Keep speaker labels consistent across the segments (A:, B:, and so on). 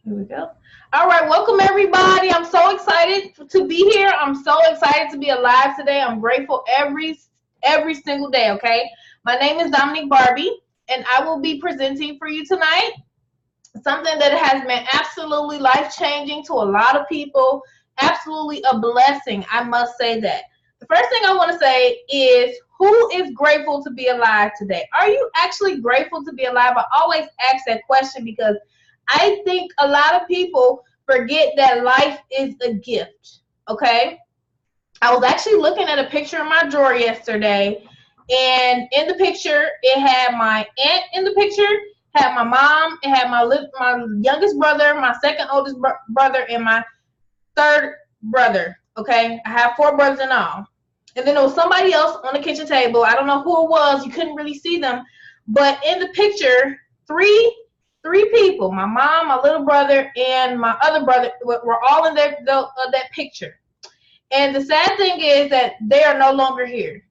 A: Here we go. All right, welcome everybody. I'm so excited to be here. I'm so excited to be alive today. I'm grateful every single day, okay? My name is Dominique Barbie, and I will be presenting for you tonight something that has been absolutely life-changing to a lot of people, absolutely a blessing, I must say that. The first thing I want to say is, who is grateful to be alive today? Are you actually grateful to be alive? I always ask that question because I think a lot of people forget that life is a gift, okay? I was actually looking at a picture in my drawer yesterday, and in the picture, it had my aunt in the picture, had my mom, it had my youngest brother, my second oldest brother, and my third brother, okay? I have four brothers in all. And then there was somebody else on the kitchen table. I don't know who it was. You couldn't really see them. But in the picture, three people, my mom, my little brother, and my other brother, were all in that picture. And the sad thing is that they are no longer here.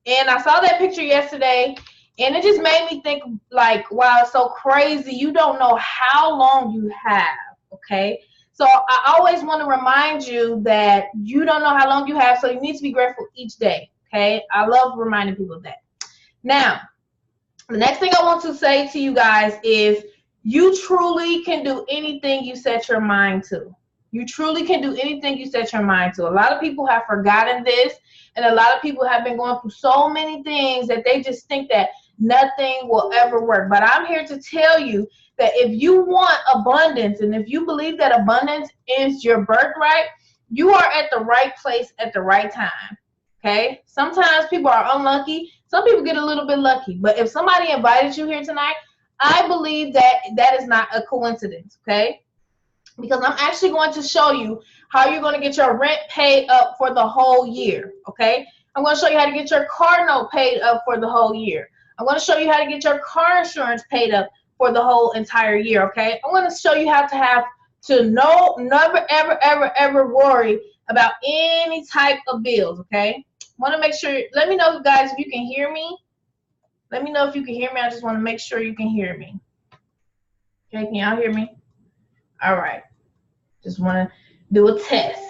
A: And I saw that picture yesterday, and it just made me think, like, wow, it's so crazy. You don't know how long you have, okay? So I always want to remind you that you don't know how long you have, so you need to be grateful each day, okay? I love reminding people of that. Now, the next thing I want to say to you guys is you truly can do anything you set your mind to. You truly can do anything you set your mind to. A lot of people have forgotten this, and a lot of people have been going through so many things that they just think that nothing will ever work. But I'm here to tell you that if you want abundance, and if you believe that abundance is your birthright, you are at the right place at the right time, okay? Sometimes people are unlucky. Some people get a little bit lucky. But if somebody invited you here tonight, I believe that that is not a coincidence, okay? Because I'm actually going to show you how you're going to get your rent paid up for the whole year, okay? I'm going to show you how to get your car note paid up for the whole year. I'm going to show you how to get your car insurance paid up for the whole entire year, okay? I'm going to show you how to never, ever worry about any type of bills, okay? Want to make sure, let me know, guys, if you can hear me. Let me know if you can hear me. I just want to make sure you can hear me. Okay, can y'all hear me? All right. Just want to do a test.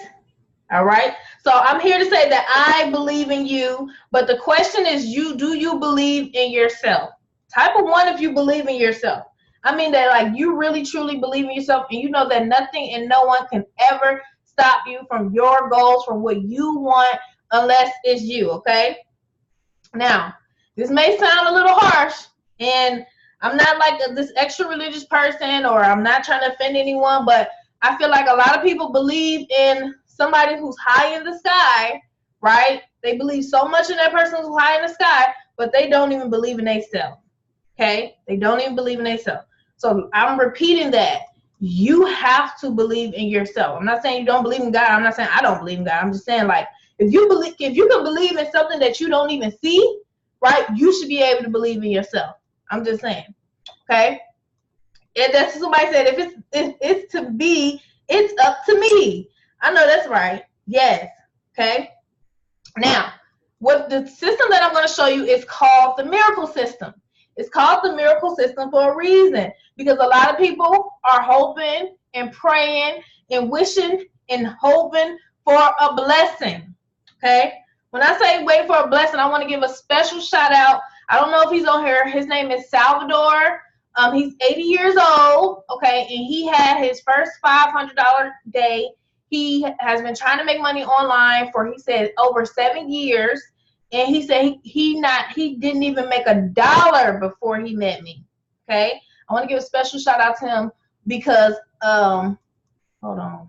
A: All right. So I'm here to say that I believe in you, but the question is, do you believe in yourself? Type of one if you believe in yourself. I mean that, like, you really truly believe in yourself, and you know that nothing and no one can ever stop you from your goals, from what you want, unless it's you, okay? Now, this may sound a little harsh, and I'm not like this extra religious person, or I'm not trying to offend anyone, but I feel like a lot of people believe in somebody who's high in the sky, right? They believe so much in that person who's high in the sky, but they don't even believe in themselves, okay? They don't even believe in themselves. So I'm repeating that. You have to believe in yourself. I'm not saying you don't believe in God. I'm not saying I don't believe in God. I'm just saying, like, if you can believe in something that you don't even see, right, you should be able to believe in yourself. I'm just saying, okay? And that's what somebody said, if it's to be, it's up to me. I know that's right. Yes, okay? Now, what the system that I'm going to show you is called the miracle system. It's called the miracle system for a reason, because a lot of people are hoping and praying and wishing and hoping for a blessing, okay? When I say wait for a blessing, I want to give a special shout out. I don't know if he's on here. His name is Salvador. He's 80 years old, okay, and he had his first $500 day. He has been trying to make money online for, he said, over 7 years. And he said he didn't even make $1 before he met me, okay? I want to give a special shout out to him because, hold on.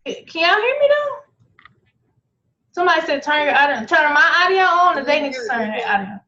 A: Can y'all hear me though? Somebody said turn my audio on, or they need to turn their audio.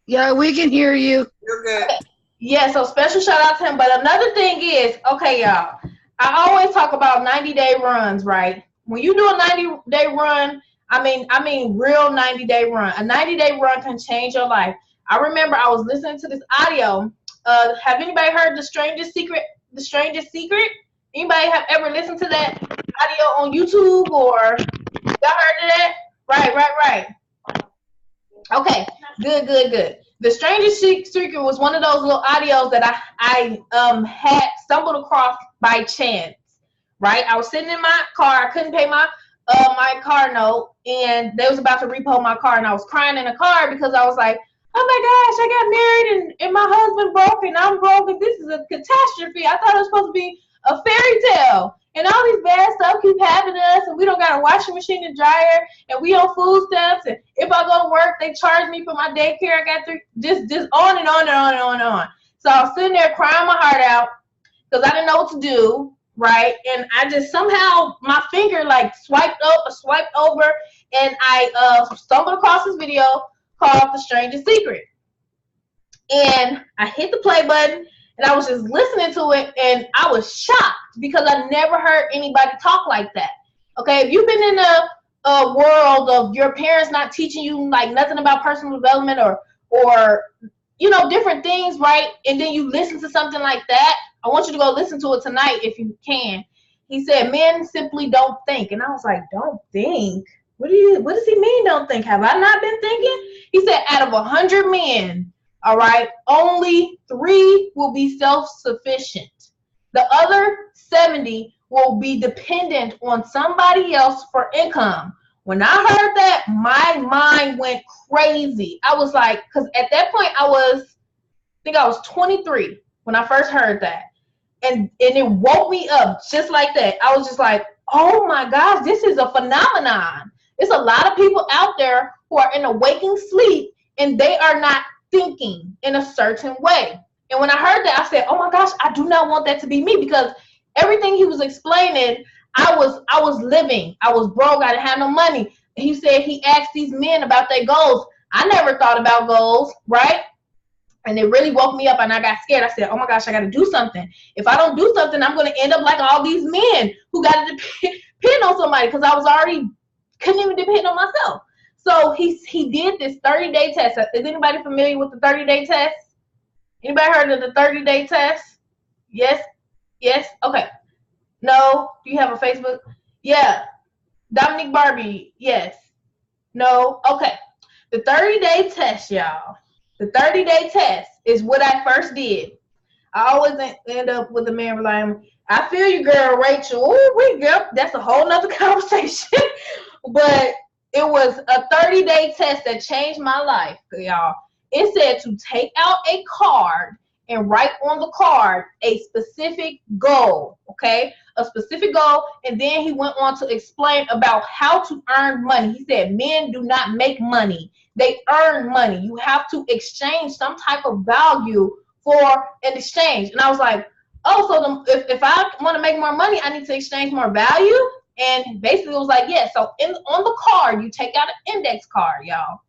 B: Yeah, we can hear you.
C: You're good.
A: Okay. Yeah, so special shout out to him. But another thing is, okay, y'all, I always talk about 90-day runs, right? When you do a 90-day run, I mean real 90-day run. A 90-day run can change your life. I remember I was listening to this audio. Have anybody heard The Strangest Secret? The Strangest Secret? Anybody have ever listened to that audio on YouTube, or y'all heard of that? Right. Okay, good. The Strangest Secret was one of those little audios that I had stumbled across by chance, right? I was sitting in my car. I couldn't pay my car note, and they was about to repo my car, and I was crying in the car because I was like, oh my gosh, I got married, and my husband broke, and I'm broke, and this is a catastrophe. I thought it was supposed to be a fairy tale, and all these bad stuff keep happening to us, and we don't got a washing machine and dryer, and we on food stamps, and if I go to work, they charge me for my daycare. I got just on and on and on and on and on. So I was sitting there crying my heart out because I didn't know what to do, right? And I just somehow, my finger like swiped over, and I stumbled across this video called The Strangest Secret. And I hit the play button, and I was just listening to it, and I was shocked because I never heard anybody talk like that. Okay, if you've been in a world of your parents not teaching you like nothing about personal development or you know, different things, right? And then you listen to something like that, I want you to go listen to it tonight if you can. He said, men simply don't think. And I was like, don't think? What does he mean don't think? Have I not been thinking? He said, out of 100 men, all right, only 3 will be self-sufficient. The other 70 will be dependent on somebody else for income. When I heard that, my mind went crazy. I was like, because at that point I think I was 23 when I first heard that. And it woke me up just like that. I was just like, oh my gosh, this is a phenomenon. There's a lot of people out there who are in a waking sleep and they are not thinking in a certain way. And when I heard that, I said, oh my gosh, I do not want that to be me, because everything he was explaining, I was living. I was broke. I didn't have no money. He said he asked these men about their goals. I never thought about goals, right? And it really woke me up, and I got scared. I said, oh my gosh, I got to do something. If I don't do something, I'm going to end up like all these men who got to depend on somebody, because I was already couldn't even depend on myself. So he did this 30-day test. Is anybody familiar with the 30-day test? Anybody heard of the 30-day test? Yes? Yes? Okay. No? Do you have a Facebook? Yeah. Dominique Barbie? Yes. No? Okay. The 30-day test, y'all. The 30-day test is what I first did. I always end up with a man relying, I feel you, girl, Rachel. Oh, that's a whole nother conversation. But it was a 30-day test that changed my life, y'all. It said to take out a card and write on the card a specific goal, okay? A specific goal, and then he went on to explain about how to earn money. He said men do not make money. They earn money. You have to exchange some type of value for an exchange. And I was like, oh, so if I want to make more money, I need to exchange more value? And basically it was like, yeah, so on the card, you take out an index card, y'all.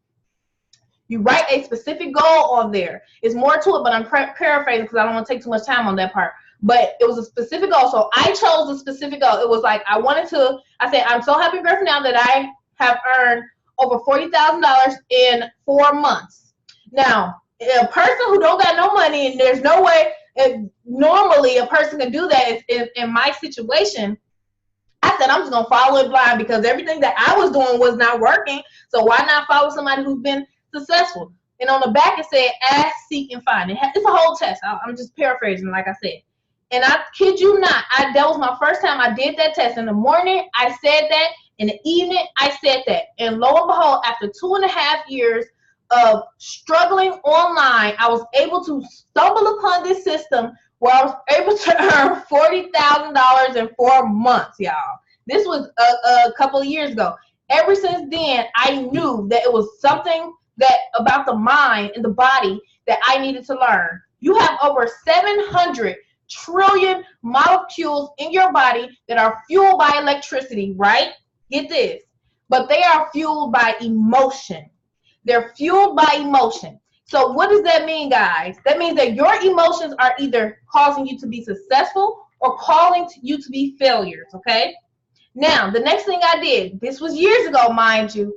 A: You write a specific goal on there. It's more to it, but I'm paraphrasing because I don't want to take too much time on that part. But it was a specific goal. So I chose a specific goal. It was like I said, I'm so happy, Griff, now that I have earned over $40,000 in 4 months. Now, a person who don't got no money, and there's no way, normally a person can do that in my situation, I said, I'm just going to follow it blind because everything that I was doing was not working. So why not follow somebody who's been successful? And on the back, it said, ask, seek, and find. It's a whole test. I'm just paraphrasing, like I said. And I kid you not, that was my first time I did that test. In the morning, I said that. In the evening, I said that. And lo and behold, after 2.5 years of struggling online, I was able to stumble upon this system where I was able to earn $40,000 in 4 months, y'all. This was a couple of years ago. Ever since then, I knew that it was something that about the mind and the body that I needed to learn. You have over 700 trillion molecules in your body that are fueled by electricity, right? Get this. But they are fueled by emotion. They're fueled by emotion. So what does that mean, guys? That means that your emotions are either causing you to be successful or causing you to be failures, okay? Now, the next thing I did, this was years ago, mind you,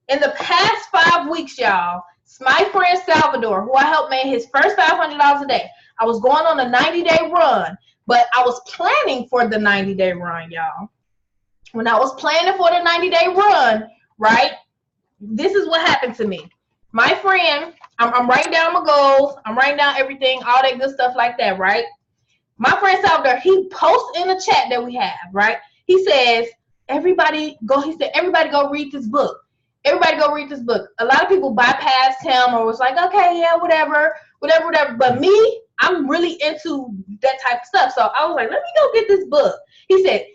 A: in the past 5 weeks, y'all, my friend Salvador, who I helped make his first $500 a day, I was going on a 90-day run, but I was planning for the 90-day run, y'all. When I was planning for the 90-day run, right, this is what happened to me. my friend, I'm writing down my goals. I'm writing down everything, all that good stuff like that, right? My friend out there, he posts in the chat that we have, right? He says, everybody go read this book. Everybody go read this book. A lot of people bypassed him or was like, okay, yeah, whatever. But me, I'm really into that type of stuff. So I was like, let me go get this book. He said,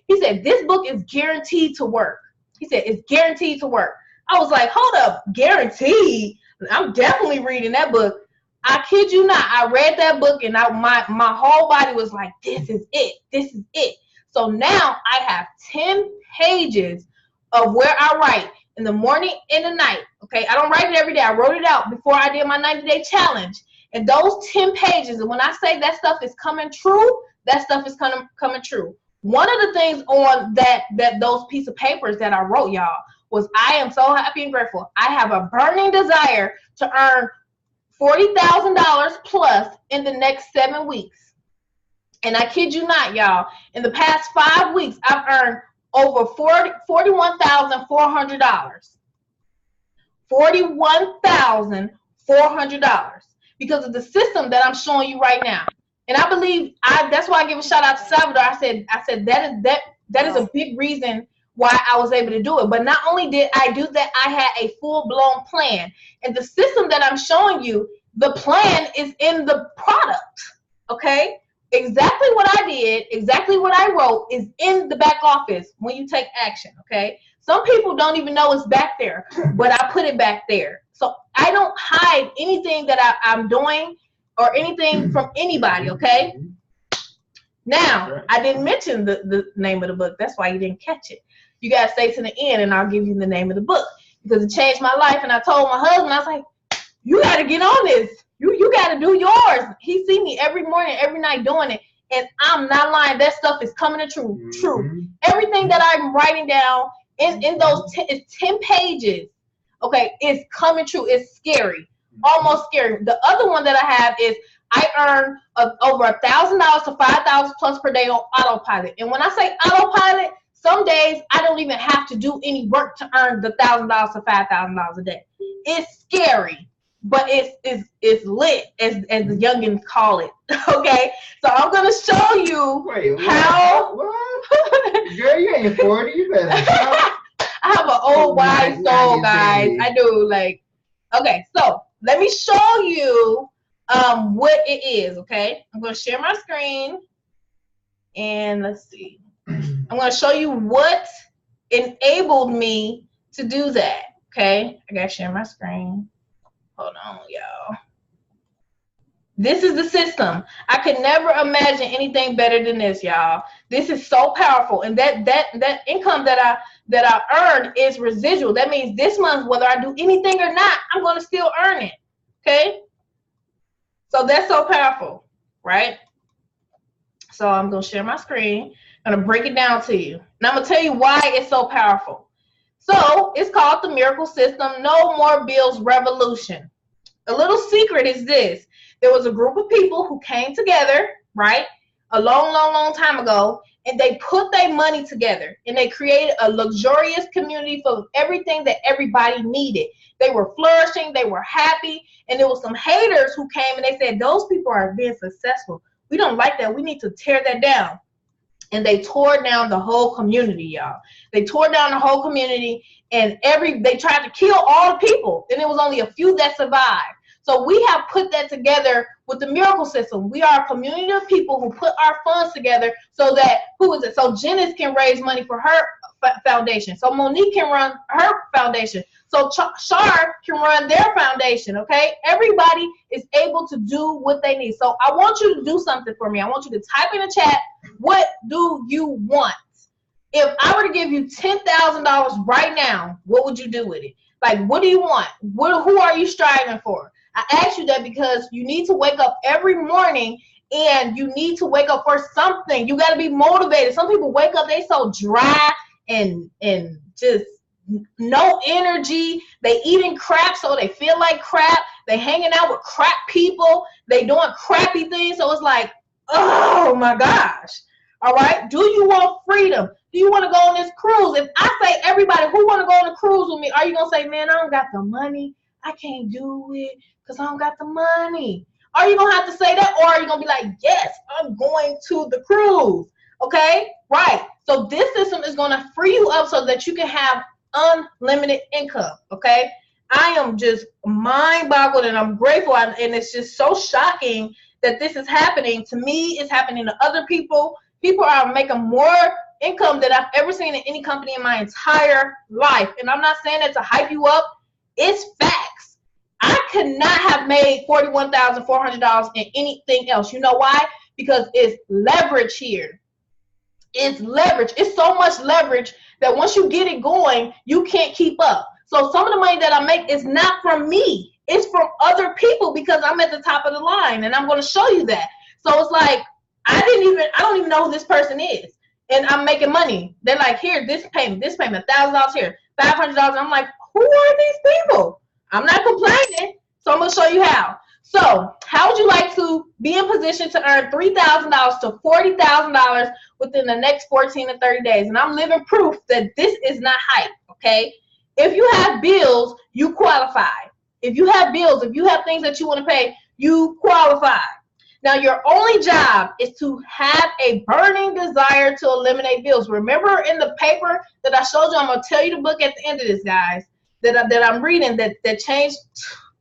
A: this book is guaranteed to work. He said, it's guaranteed to work. I was like, hold up, guaranteed? I'm definitely reading that book. I kid you not. I read that book and my whole body was like, this is it. This is it. So now I have 10 pages of where I write in the morning and the night. Okay, I don't write it every day. I wrote it out before I did my 90-day challenge. And those 10 pages, and when I say that stuff is coming true, that stuff is coming true. One of the things on those piece of papers that I wrote, y'all, was I am so happy and grateful. I have a burning desire to earn $40,000 plus in the next 7 weeks. And I kid you not, y'all, in the past 5 weeks, I've earned over $41,400. $41,400 because of the system that I'm showing you right now. And I believe that's why I give a shout out to Salvador. I said that is a big reason why I was able to do it. But not only did I do that, I had a full-blown plan. And the system that I'm showing you, the plan is in the product, okay? Exactly what I did, exactly what I wrote is in the back office when you take action, okay? Some people don't even know it's back there, but I put it back there. So I don't hide anything that I'm doing or anything from anybody, okay? Now, I didn't mention the name of the book. That's why you didn't catch it. You got to stay to the end, and I'll give you the name of the book because it changed my life. And I told my husband, I was like, you got to get on this. You got to do yours. He see me every morning, every night doing it, and I'm not lying. That stuff is coming true. Everything that I'm writing down in those 10 pages, okay, is coming true. It's scary, almost scary. The other one that I have is I earn over $1,000 to $5,000 plus per day on autopilot. And when I say autopilot, some days I don't even have to do any work to earn the $1,000 to $5,000 a day. It's scary, but it's lit, as the youngins call it. Okay, so I'm gonna show you how.
C: What? Girl, you ain't 40. You better.
A: I have an old wise soul, guys. I do. Okay, so let me show you what it is. Okay, I'm gonna share my screen, and let's see. I'm gonna show you what enabled me to do that. Okay, I gotta share my screen. Hold on, y'all. This is the system. I could never imagine anything better than this, y'all. This is so powerful, and that income that I earned is residual. That means this month, whether I do anything or not, I'm going to still earn it. Okay? So that's so powerful, right? So I'm going to share my screen. I'm going to break it down to you. And I'm going to tell you why it's so powerful. So it's called the Miracle System, No More Bills Revolution. A little secret is this. There was a group of people who came together, right, a long time ago, and they put their money together, and they created a luxurious community full of everything that everybody needed. They were flourishing, they were happy, and there was some haters who came, and they said, those people are being successful. We don't like that. We need to tear that down. And they tore down the whole community, y'all. They tore down the whole community, and they tried to kill all the people, and it was only a few that survived. So we have put that together with the Miracle System. We are a community of people who put our funds together so that, so Janice can raise money for her foundation. So Monique can run her foundation. So Shar can run their foundation, okay? Everybody is able to do what they need. So I want you to do something for me. I want you to type in the chat, what do you want? If I were to give you $10,000 right now, what would you do with it? Like, what do you want? Who are you striving for? I ask you that because you need to wake up every morning, and you need to wake up for something. You got to be motivated. Some people wake up, they so dry and just no energy. They eating crap, so they feel like crap. They hanging out with crap people. They doing crappy things. So it's like, oh my gosh. All right. Do you want freedom? Do you want to go on this cruise? If I say everybody who want to go on a cruise with me, are you going to say, man, I don't got the money. I can't do it because I don't got the money. Are you going to have to say that, or are you going to be like, yes, I'm going to the cruise? Okay, right. So this system is going to free you up so that you can have unlimited income. Okay, I am just mind boggled, and I'm grateful, and it's just so shocking that this is happening to me. It's happening to other people. People are making more income than I've ever seen in any company in my entire life. And I'm not saying that to hype you up. It's facts. I could not have made $41,400 in anything else. You know why? Because it's leverage here. It's leverage. It's so much leverage that once you get it going, you can't keep up. So some of the money that I make is not from me. It's from other people because I'm at the top of the line, and I'm going to show you that. So it's like, I don't even know who this person is, and I'm making money. They're like, here, this payment, $1,000 here, $500. I'm like, who are these people? I'm not complaining, so I'm going to show you how. So how would you like to be in position to earn $3,000 to $40,000 within the next 14 to 30 days? And I'm living proof that this is not hype, okay? If you have bills, you qualify. If you have bills, if you have things that you want to pay, you qualify. Now, your only job is to have a burning desire to eliminate bills. Remember in the paper that I showed you, I'm going to tell you the book at the end of this, guys, that I'm reading that changed.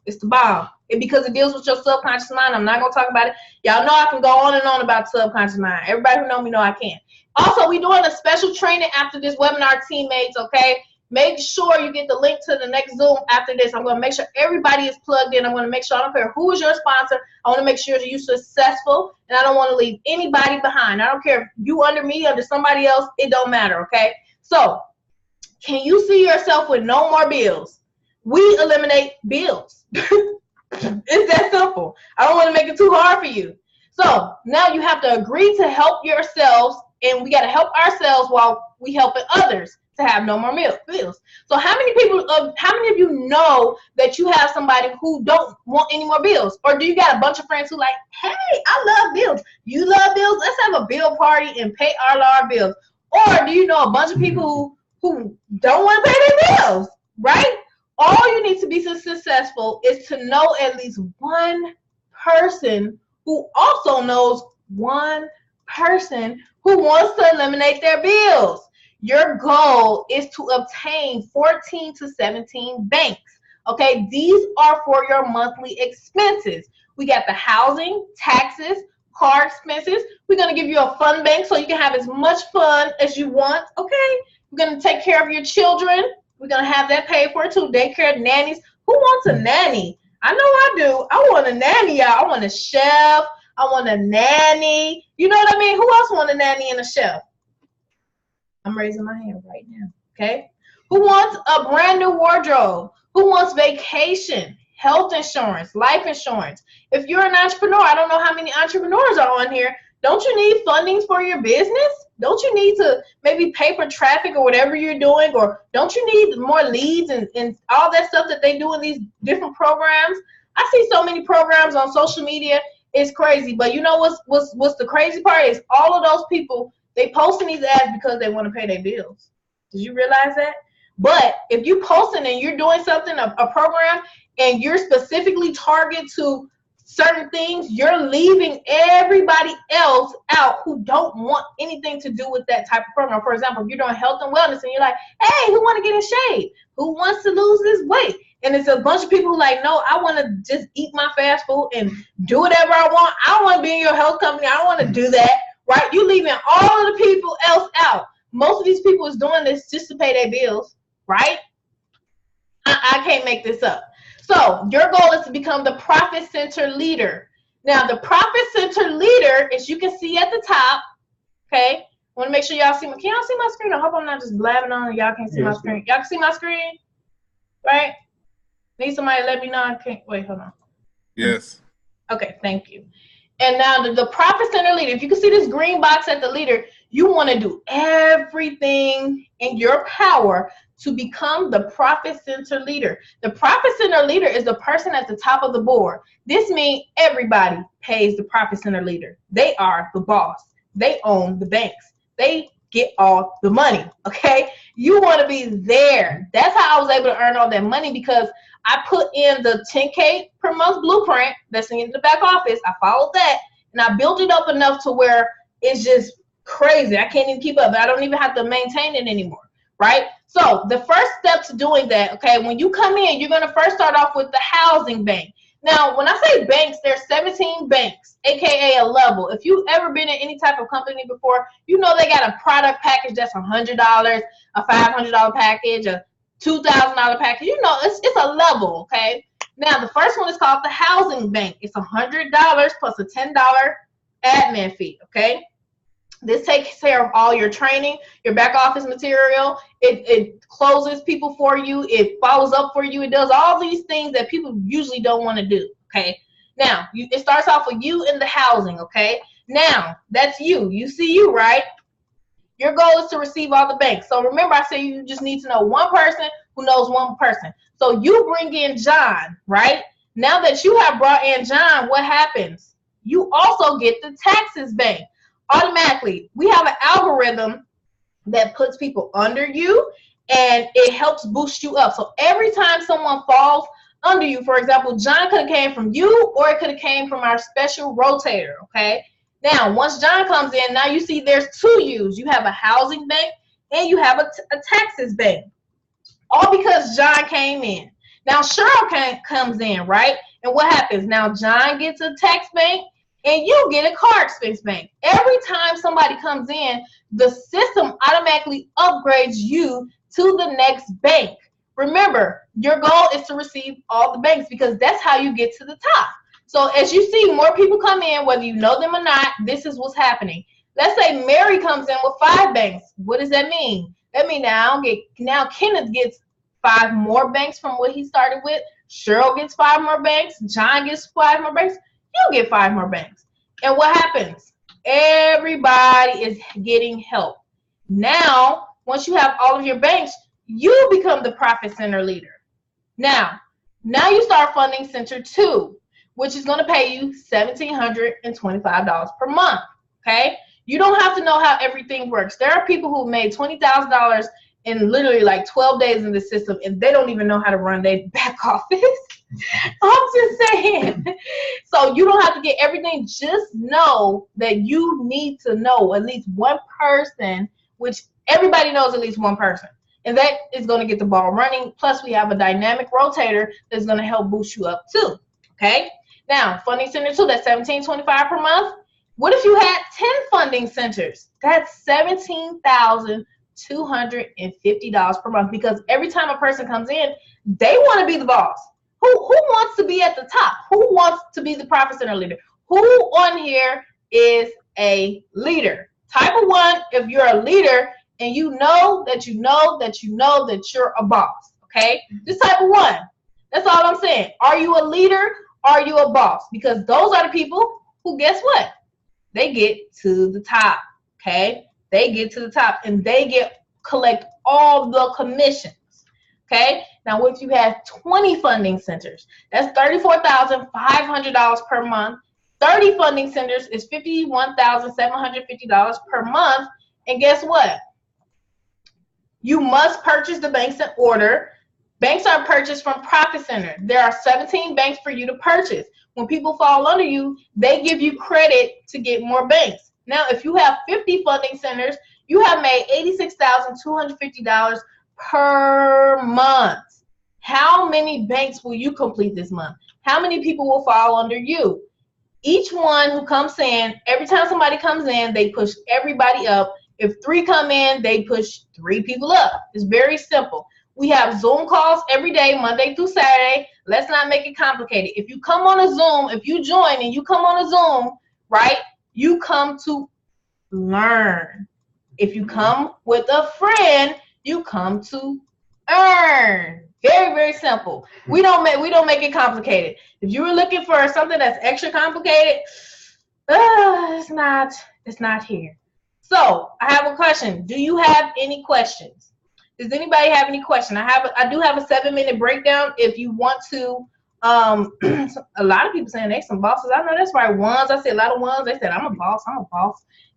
A: It's the bomb. Because it deals with your subconscious mind. I'm not going to talk about it. Y'all know I can go on and on about subconscious mind. Everybody who know me know I can. Also, we're doing a special training after this webinar, teammates, okay? Make sure you get the link to the next Zoom after this. I'm going to make sure everybody is plugged in. I'm going to make sure, I don't care who is your sponsor. I want to make sure that you're successful, and I don't want to leave anybody behind. I don't care if you under me, under somebody else. It don't matter, okay? So, can you see yourself with no more bills? We eliminate bills. It's that simple. I don't want to make it too hard for you. So now you have to agree to help yourselves, and we got to help ourselves while we helping others to have no more bills. So how many of you know that you have somebody who don't want any more bills? Or do you got a bunch of friends who like, hey, I love bills. You love bills? Let's have a bill party and pay all our bills. Or do you know a bunch of people who don't want to pay their bills, right? All you need to be successful is to know at least one person who also knows one person who wants to eliminate their bills. Your goal is to obtain 14 to 17 banks. Okay, these are for your monthly expenses. We got the housing, taxes, car expenses. We're going to give you a fun bank so you can have as much fun as you want. Okay, we're going to take care of your children. We're going to have that paid for too. Daycare, nannies. Who wants a nanny? I know I do. I want a nanny, y'all. I want a chef. I want a nanny. You know what I mean? Who else want a nanny and a chef? I'm raising my hand right now. Okay? Who wants a brand new wardrobe? Who wants vacation, health insurance, life insurance? If you're an entrepreneur, I don't know how many entrepreneurs are on here. Don't you need fundings for your business? Don't you need to maybe pay for traffic or whatever you're doing? Or don't you need more leads and all that stuff that they do in these different programs? I see so many programs on social media. It's crazy. But you know what's the crazy part is all of those people, they posting these ads because they want to pay their bills. Did you realize that? But if you posting and you're doing something, a program, and you're specifically targeted to certain things, you're leaving everybody else out who don't want anything to do with that type of program. For example, if you're doing health and wellness and you're like, hey, who want to get in shape? Who wants to lose this weight? And it's a bunch of people who like, no, I want to just eat my fast food and do whatever I want. I don't want to be in your health company. I don't want to do that, right? You're leaving all of the people else out. Most of these people is doing this just to pay their bills, right? I can't make this up. So your goal is to become the Profit Center leader. Now, the Profit Center leader, as you can see at the top, okay? I want to make sure y'all see my, can y'all see my screen? I hope I'm not just blabbing on and y'all can't see my screen. Y'all can see my screen, right? Need somebody to let me know. I can't, wait, hold on.
D: Yes.
A: Okay, thank you. And now the Profit Center leader, if you can see this green box at the leader, you want to do everything in your power to become the Profit Center leader. The Profit Center leader is the person at the top of the board. This means everybody pays the Profit Center leader. They are the boss. They own the banks. They get all the money, okay? You want to be there. That's how I was able to earn all that money, because I put in the 10K per month blueprint that's in the back office. I followed that, and I built it up enough to where it's just crazy. I can't even keep up. I don't even have to maintain it anymore, right? So the first step to doing that, okay, when you come in, you're going to first start off with the housing bank. Now, when I say banks, there's 17 banks, aka a level. If you've ever been in any type of company before, you know they got a product package that's $100, a $500 package, a $2,000 package. You know, it's a level, okay? Now, the first one is called the housing bank. It's $100 plus a $10 admin fee, okay? This takes care of all your training, your back office material. It closes people for you. It follows up for you. It does all these things that people usually don't want to do, okay? Now, it starts off with you in the housing, okay? Now, that's you. You see you, right? Your goal is to receive all the banks. So remember, I said you just need to know one person who knows one person. So you bring in John, right? Now that you have brought in John, what happens? You also get the taxes bank. Automatically, we have an algorithm that puts people under you, and it helps boost you up. So every time someone falls under you, for example, John could have came from you, or it could have came from our special rotator, okay? Now, once John comes in, now you see there's two U's. You have a housing bank, and you have a taxes bank, all because John came in. Now, Cheryl comes in, right? And what happens? Now, John gets a tax bank, and you get a card expense bank. Every time somebody comes in, the system automatically upgrades you to the next bank. Remember, your goal is to receive all the banks, because that's how you get to the top. So as you see more people come in, whether you know them or not, this is what's happening. Let's say Mary comes in with 5 banks. What does that mean? That means now Kenneth gets 5 more banks from what he started with. Cheryl gets 5 more banks. John gets 5 more banks. You get 5 more banks. And what happens? Everybody is getting help. Now, once you have all of your banks, you become the profit center leader. Now you start funding center 2, which is going to pay you $1,725 per month, okay? You don't have to know how everything works. There are people who made $20,000 in literally like 12 days in the system, and they don't even know how to run their back office. I'm just saying. So you don't have to get everything. Just know that you need to know at least one person, which everybody knows at least one person. And that is going to get the ball running. Plus, we have a dynamic rotator that's going to help boost you up too. Okay? Now, funding center 2, that's $1,725 per month. What if you had 10 funding centers? That's $17,250 per month, because every time a person comes in, they want to be the boss. Who wants to be at the top? Who wants to be the profit center leader? Who on here is a leader? Type of 1 if you're a leader and you know that you know that you know that you're a boss, okay? Just type of 1. That's all I'm saying. Are you a leader? Are you a boss? Because those are the people who, guess what? They get to the top, okay? They get to the top, and they collect all the commissions, okay? Now, if you have 20 funding centers, that's $34,500 per month. 30 funding centers is $51,750 per month. And guess what? You must purchase the banks in order. Banks are purchased from Profit Center. There are 17 banks for you to purchase. When people fall under you, they give you credit to get more banks. Now, if you have 50 funding centers, you have made $86,250 per month. How many banks will you complete this month? How many people will fall under you? Each one who comes in, every time somebody comes in, they push everybody up. If 3 come in, they push 3 people up. It's very simple. We have Zoom calls every day, Monday through Saturday. Let's not make it complicated. If you come on a Zoom, if you join and you come on a Zoom, right, you come to learn. If you come with a friend, you come to earn. Very, very simple. We don't make it complicated. If you were looking for something that's extra complicated, it's not here. So I have a question. Do you have any questions? Does anybody have any question? I do have a 7-minute breakdown if you want to. A lot of people saying they some bosses. I know that's right. Ones, I see a lot of ones. They said I'm a boss.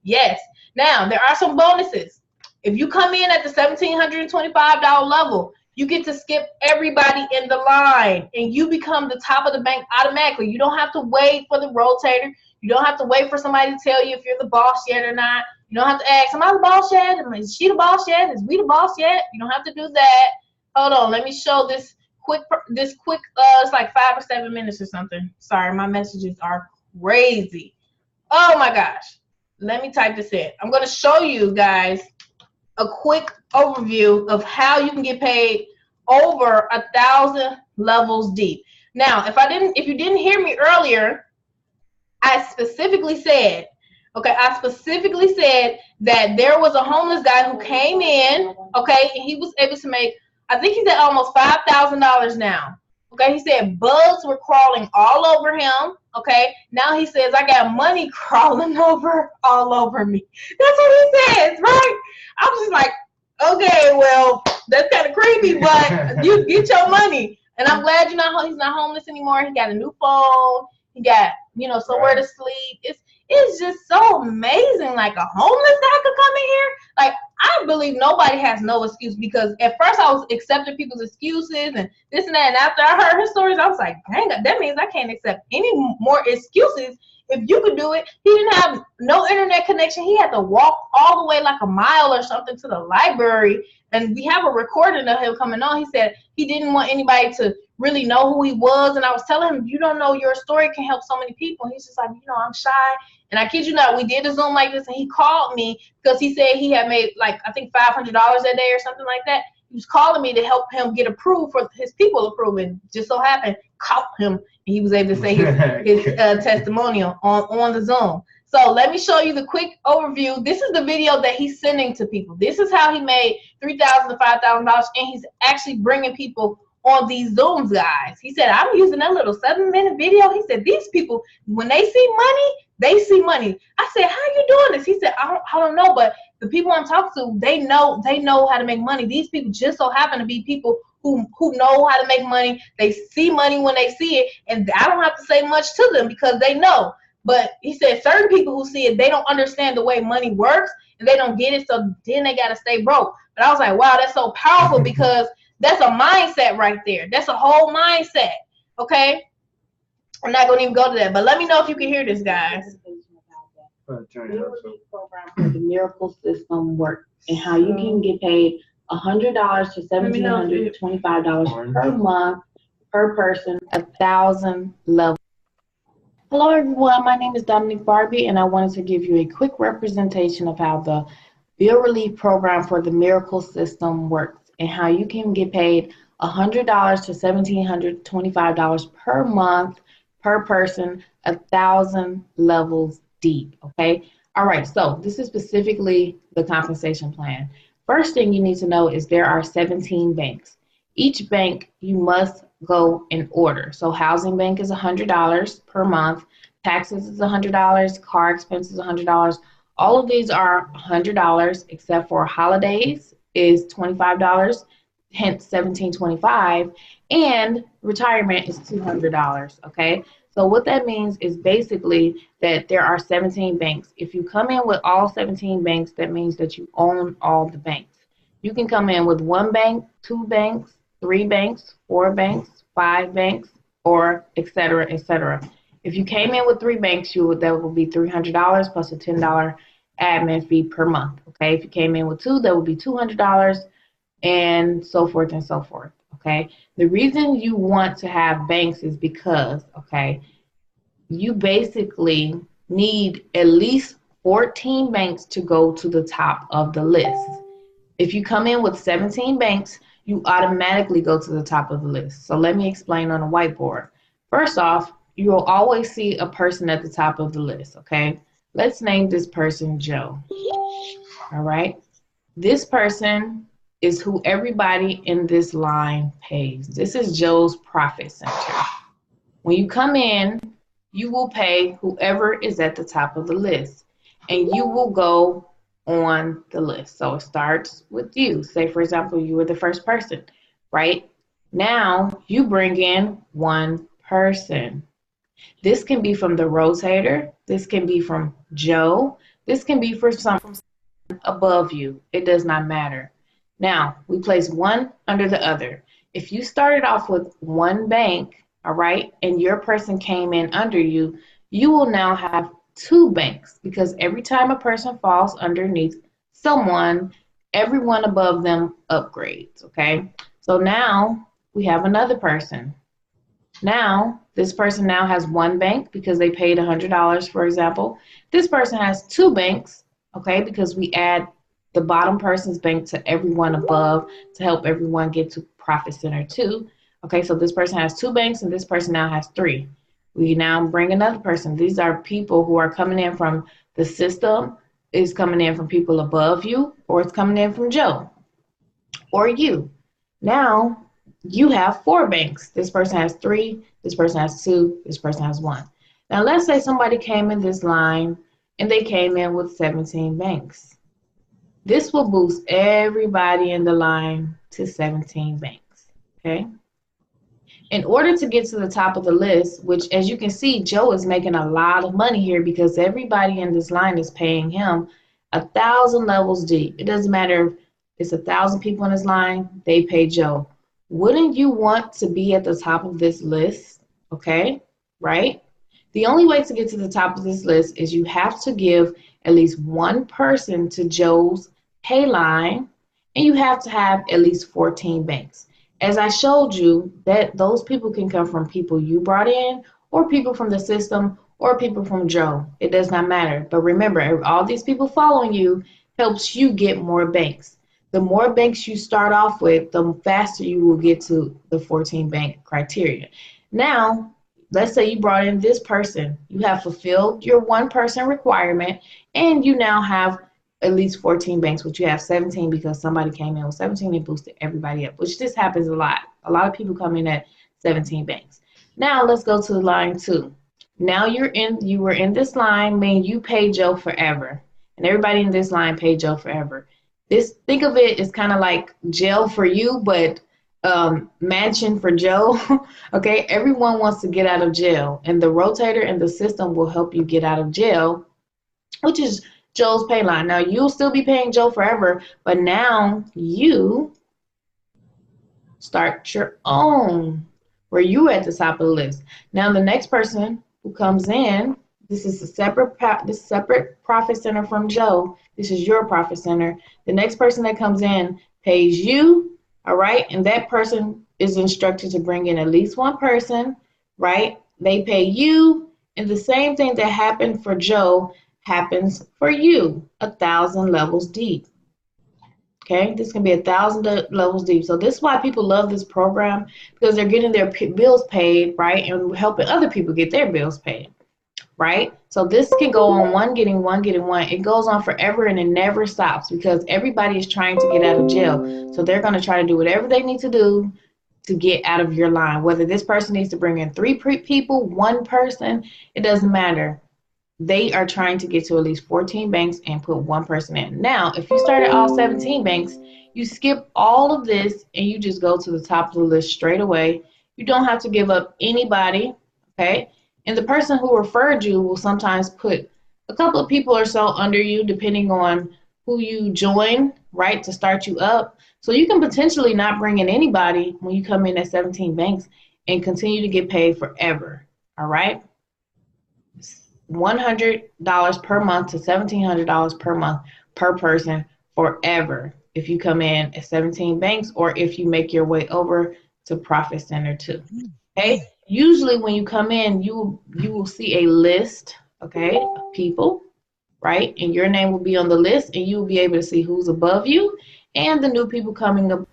A: Yes. Now there are some bonuses. If you come in at the $1,725 level, you get to skip everybody in the line, and you become the top of the bank automatically. You don't have to wait for the rotator. You don't have to wait for somebody to tell you if you're the boss yet or not. You don't have to ask, am I the boss yet? Is she the boss yet? Is we the boss yet? You don't have to do that. Hold on, let me show this quick. It's like 5 or 7 minutes or something. Sorry, my messages are crazy. Oh my gosh. Let me type this in. I'm going to show you guys a quick overview of how you can get paid over 1,000 levels deep. Now, if you didn't hear me earlier, I specifically said that there was a homeless guy who came in, okay, and he was able to make, I think he's at almost $5,000 now. Okay, he said bugs were crawling all over him. Okay, now he says, I got money crawling all over me. That's what he says, right? I was just like, okay, well, that's kind of creepy, but you get your money. And I'm glad he's not homeless anymore. He got a new phone. He got, somewhere to sleep. It's just so amazing. Like, a homeless guy could come in here. Like, I believe nobody has no excuse, because at first I was accepting people's excuses and this and that. And after I heard his stories, I was like, dang, that means I can't accept any more excuses. If you could do it, he didn't have no internet connection. He had to walk all the way like a mile or something to the library. And we have a recording of him coming on. He said he didn't want anybody to really know who he was. And I was telling him, you don't know, your story can help so many people. And he's just like, I'm shy. And I kid you not, we did a Zoom like this, and he called me because he said he had made, like, I think $500 that day or something like that. He was calling me to help him get approved for his people approving. Just so happened, caught him, and he was able to say his testimonial on the Zoom. So let me show you the quick overview. This is the video that he's sending to people. This is how he made $3,000 to $5,000, and he's actually bringing people on these Zooms, guys. He said, I'm using that little 7-minute video. He said, these people, when they see money, they see money. I said, how are you doing this? He said, I don't know, but the people I'm talking to, they know how to make money. These people just so happen to be people who know how to make money. They see money when they see it, and I don't have to say much to them because they know. But he said certain people who see it, they don't understand the way money works, and they don't get it, so then they got to stay broke. But I was like, wow, that's so powerful, because that's a mindset right there. That's a whole mindset, okay? I'm not going to even go to that, but let me know if you can hear this, guys.
D: Program for the Miracle System works, and how you can get paid $100 to $1,725 per month per person, 1,000 levels. Hello everyone, my name is Dominique Barbie, and I wanted to give you a quick representation of how the Bill Relief Program for the Miracle System works, and how you can get paid $100 to $1,725 per month per person, 1,000 levels deep. Okay, all right, so this is specifically the compensation plan. First thing you need to know is there are 17 banks. Each bank you must go in order. So Housing Bank is $100 per month, taxes is $100, car expenses $100. All of these are $100 except for holidays is $25, hence $1,725, and retirement is $200. Okay, so what that means is basically that there are 17 banks. If you come in with all 17 banks, that means that you own all the banks. You can come in with 1 bank, 2 banks, 3 banks, 4 banks, 5 banks, or et cetera, et cetera. If you came in with 3 banks, that would be $300 plus a $10 admin fee per month. Okay, if you came in with 2, that would be $200, and so forth and so forth. Okay, the reason you want to have banks is because, okay, you basically need at least 14 banks to go to the top of the list. If you come in with 17 banks, you automatically go to the top of the list. So let me explain on a whiteboard. First off, you'll always see a person at the top of the list, okay? Let's name this person Joe, all right? This person is who everybody in this line pays. This is Joe's profit center. When you come in, you will pay whoever is at the top of the list, and you will go on the list. So it starts with you. Say, for example, you were the first person, right? Now you bring in 1 person. This can be from the rotator. This can be from Joe. This can be for some. above you. It does not matter. Now, we place one under the other. If you started off with one bank, all right, and your person came in under you, you will now have two banks because every time a person falls underneath someone, everyone above them upgrades, okay? So now we have another person. Now, this person now has one bank because they paid $100, for example. This person has two banks, okay, because we add the bottom person's bank to everyone above to help everyone get to Profit Center 2. Okay, so this person has two banks and this person now has three. We now bring another person. These are people who are coming in from the system. It's coming in from people above you, or it's coming in from Joe or you. Now, you have four banks. This person has three, this person has two, this person has one. Now let's say somebody came in this line and they came in with 17 banks. This will boost everybody in the line to 17 banks, okay? In order to get to the top of the list, which as you can see, Joe is making a lot of money here because everybody in this line is paying him 1,000 levels deep. It doesn't matter if it's 1,000 people in this line, they pay Joe. Wouldn't you want to be at the top of this list? Okay, right? The only way to get to the top of this list is you have to give at least one person to Joe's pay line, and you have to have at least 14 banks. As I showed you, that those people can come from people you brought in, or people from the system, or people from Joe. It does not matter. But remember, all these people following you helps you get more banks. The more banks you start off with, the faster you will get to the 14 bank criteria. Now, let's say you brought in this person. You have fulfilled your one person requirement, and you now have at least 14 banks, which you have 17 because somebody came in with 17 and boosted everybody up, which this happens a lot. A lot of people come in at 17 banks. Now, let's go to line 2. Now you were in this line, meaning you pay Joe forever. And everybody in this line paid Joe forever. Think of it as kind of like jail for you, but mansion for Joe. Okay, everyone wants to get out of jail, and the rotator and the system will help you get out of jail, which is Joe's pay line. Now you'll still be paying Joe forever, but now you start your own, where you're at the top of the list. Now the next person who comes in, this is a separate profit center from Joe. This is your profit center. The next person that comes in pays you, all right? And that person is instructed to bring in at least one person, right? They pay you, and the same thing that happened for Joe happens for you, 1,000 levels deep. Okay, this can be 1,000 levels deep. So this is why people love this program, because they're getting their bills paid, right? And helping other people get their bills paid. Right? So this can go on one getting one. It goes on forever and it never stops because everybody is trying to get out of jail. So they're going to try to do whatever they need to do to get out of your line. Whether this person needs to bring in 3 people, one person, it doesn't matter. They are trying to get to at least 14 banks and put one person in. Now, if you started all 17 banks, you skip all of this and you just go to the top of the list straight away. You don't have to give up anybody, okay? And the person who referred you will sometimes put a couple of people or so under you, depending on who you join, right, to start you up. So you can potentially not bring in anybody when you come in at 17 banks and continue to get paid forever, all right? $100 per month to $1,700 per month per person forever if you come in at 17 banks or if you make your way over to Profit Center 2, okay? Usually when you come in, you will see a list, okay, of people, right? And your name will be on the list, and you will be able to see who's above you and the new people coming up.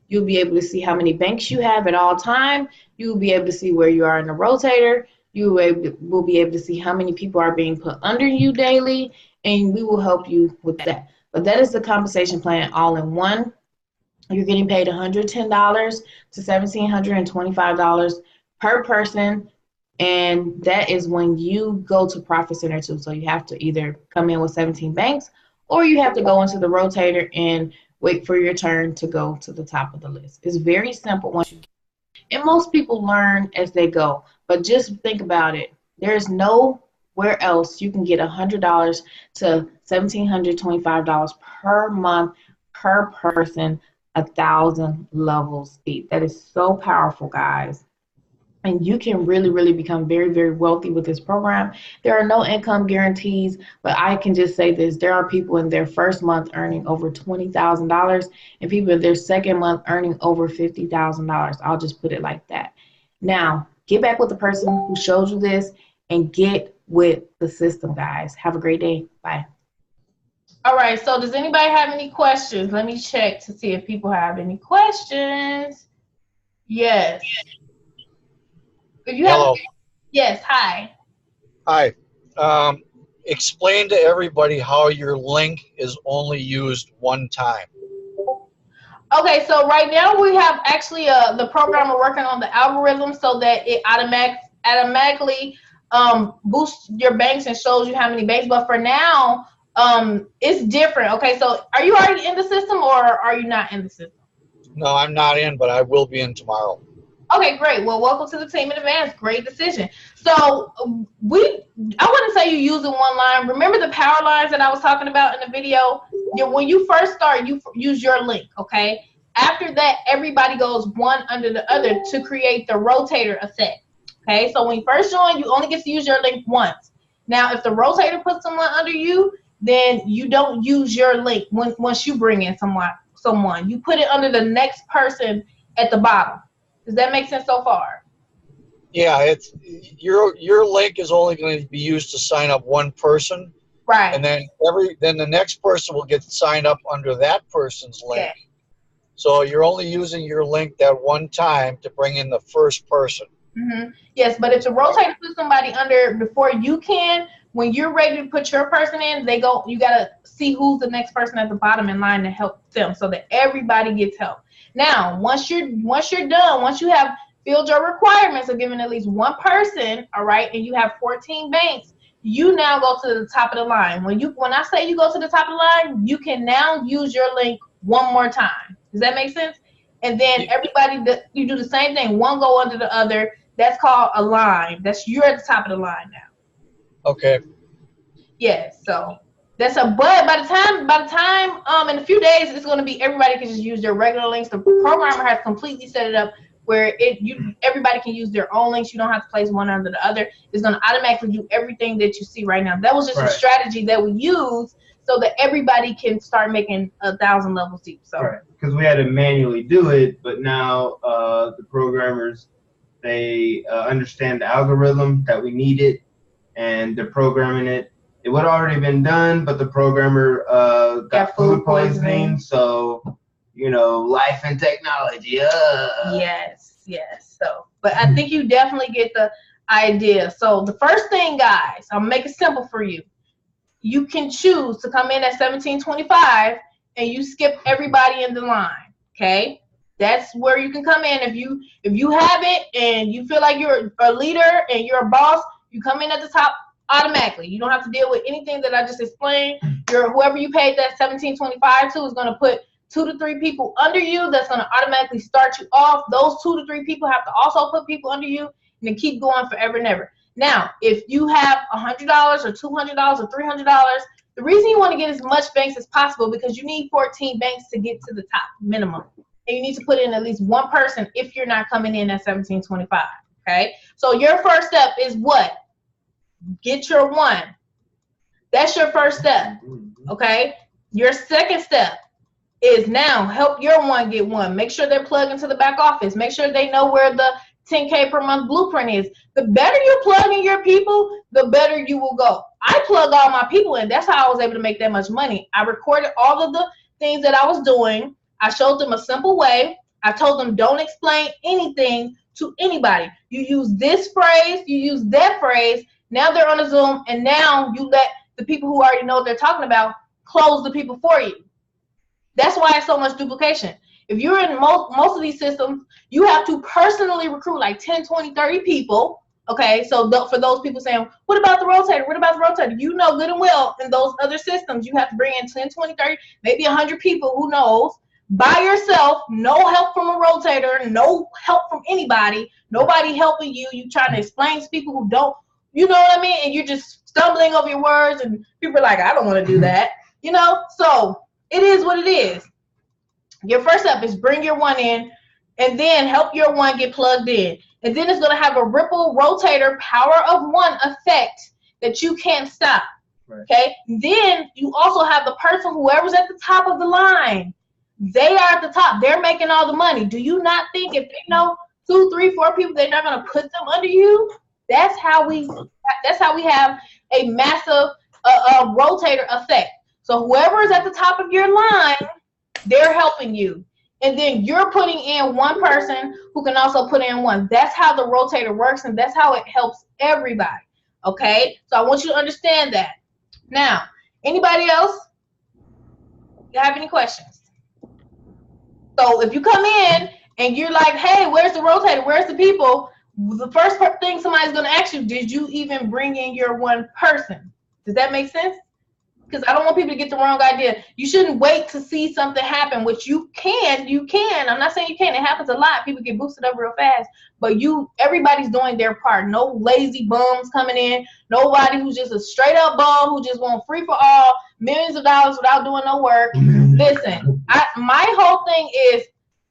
D: You'll be able to see how many banks you have at all time. You'll be able to see where you are in the rotator. You will be able to see how many people are being put under you daily, and we will help you with that. But that is the compensation plan all in one. You're getting paid $110 to $1,725 per person, and that is when you go to Profit Center 2. So you have to either come in with 17 banks, or you have to go into the rotator and wait for your turn to go to the top of the list. It's very simple once you get it. And most people learn as they go, but just think about it. There's no where else you can get $100 to $1,725 per month per person, 1,000 levels deep. That is so powerful, guys. And you can really, really become very, very wealthy with this program. There are no income guarantees, but I can just say this. There are people in their first month earning over $20,000 and people in their second month earning over $50,000. I'll just put it like that. Now, get back with the person who showed you this and get with the system, guys. Have a great day. Bye.
A: All right, so does anybody have any questions? Let me check to see if people have any questions. Yes. If you
E: Hello.
A: Yes, hi.
E: Hi. Explain to everybody how your link is only used one time.
A: Okay, so right now we have actually the program we're working on the algorithm so that it automatically boosts your banks and shows you how many banks. But for now, it's different. Okay, so are you already in the system or are you not in the system?
E: No, I'm not in, but I will be in tomorrow.
A: Okay, great. Well, welcome to the team in advance. Great decision. So I wouldn't say you use it one line. Remember the power lines that I was talking about in the video? When you first start, you use your link, okay? After that, everybody goes one under the other to create the rotator effect, okay? So when you first join, you only get to use your link once. Now, if the rotator puts someone under you, then you don't use your link once you bring in someone. You put it under the next person at the bottom. Does that make sense so far?
E: Yeah, it's your link is only going to be used to sign up one person,
A: right?
E: And then the next person will get signed up under that person's link.
A: Yeah.
E: So you're only using your link that one time to bring in the first person.
A: Mm-hmm. Yes, but if the rotator puts somebody under before you can, when you're ready to put your person in, you gotta see who's the next person at the bottom in line to help them, so that everybody gets help. Now, once you're done, once you have filled your requirements of giving at least one person, all right, and you have 14 banks, you now go to the top of the line. When I say you go to the top of the line, you can now use your link one more time. Does that make sense? And then you do the same thing. One go under the other. That's called a line. You're at the top of the line now.
E: Okay.
A: Yes. So but by the time in a few days it's going to be everybody can just use their regular links. The programmer has completely set it up where everybody can use their own links. You don't have to place one under the other. It's going to automatically do everything that you see right now. That was just a strategy that we use so that everybody can start making 1,000 levels deep. So
C: right, because we had to manually do it, but now the programmers, they understand the algorithm that we needed, and they're programming it. It would have already been done, but the programmer got food poisoning. So, life and technology.
A: Yes. So, but I think you definitely get the idea. So the first thing, guys, I'll make it simple for you. You can choose to come in at $1,725 and you skip everybody in the line. Okay, that's where you can come in. If you have it and you feel like you're a leader and you're a boss, you come in at the top automatically. You don't have to deal with anything that I just explained. Whoever you paid that $1,725 to is going to put 2 to 3 people under you. That's going to automatically start you off. Those 2 to 3 people have to also put people under you, and then keep going forever and ever. Now, if you have $100 or $200 or $300, the reason you want to get as much banks as possible because you need 14 banks to get to the top minimum. And you need to put in at least one person if you're not coming in at $1,725. Okay? So your first step is what? Get your one. That's your first step. Okay? Your second step is now help your one get one. Make sure they're plugged into the back office. Make sure they know where the 10K per month blueprint is. The better you plug in your people, the better you will go. I plug all my people in. That's how I was able to make that much money. I recorded all of the things that I was doing. I showed them a simple way. I told them don't explain anything to anybody. You use this phrase, you use that phrase. Now they're on a Zoom, and now you let the people who already know what they're talking about close the people for you. That's why it's so much duplication. If you're in most of these systems, you have to personally recruit like 10, 20, 30 people. Okay, so for those people saying, what about the rotator? What about the rotator? You know good and well in those other systems, you have to bring in 10, 20, 30, maybe 100 people, who knows, by yourself, no help from a rotator, no help from anybody, nobody helping you. You trying to explain to people who don't, you know what I mean? And you're just stumbling over your words, and people are like, I don't want to do that. You know, so it is what it is. Your first step is bring your one in, and then help your one get plugged in. And then it's going to have a ripple rotator power of one effect that you can't stop. Right. Okay? Then you also have the person, whoever's at the top of the line. They are at the top. They're making all the money. Do you not think if they know 2, 3, 4 people, they're not going to put them under you? That's how we have a massive rotator effect. So whoever is at the top of your line, they're helping you. And then you're putting in one person who can also put in one. That's how the rotator works, and that's how it helps everybody. Okay? So I want you to understand that. Now, anybody else? You have any questions? So if you come in and you're like, hey, where's the rotator? Where's the people? The first thing somebody's going to ask you, did you even bring in your one person? Does that make sense? Because I don't want people to get the wrong idea. You shouldn't wait to see something happen, which you can. I'm not saying you can't. It happens a lot. People get boosted up real fast. But everybody's doing their part. No lazy bums coming in. Nobody who's just a straight up bum who just want free for all, millions of dollars without doing no work. Listen, my whole thing is,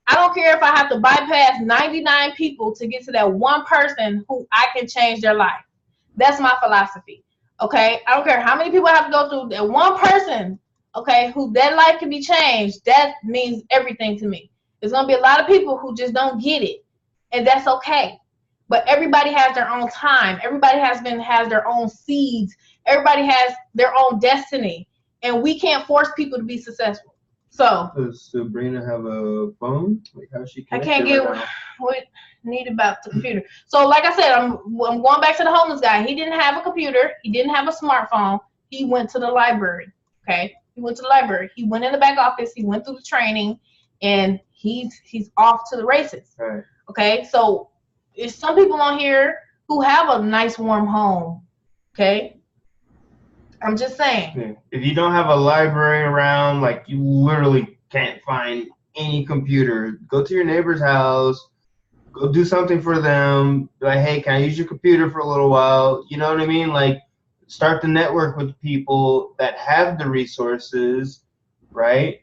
A: I don't care if I have to bypass 99 people to get to that one person who I can change their life. That's my philosophy. Okay, I don't care how many people I have to go through. That one person, okay, who that life can be changed, that means everything to me. There's going to be a lot of people who just don't get it, and that's okay. But everybody has their own time. Everybody has their own seeds. Everybody has their own destiny, and we can't force people to be successful. So
C: does Sabrina have a phone? Like how she
A: I can't get what need about the computer. So like I said, I'm going back to the homeless guy. He didn't have a computer. He didn't have a smartphone. He went to the library. Okay, he went to the library. He went in the back office. He went through the training, and he's off to the races.
C: Right.
A: Okay, so there's some people on here who have a nice warm home. Okay. I'm just saying.
C: Yeah. If you don't have a library around, like you literally can't find any computer, go to your neighbor's house, go do something for them. Like, hey, can I use your computer for a little while? You know what I mean? Like, start to network with people that have the resources, right?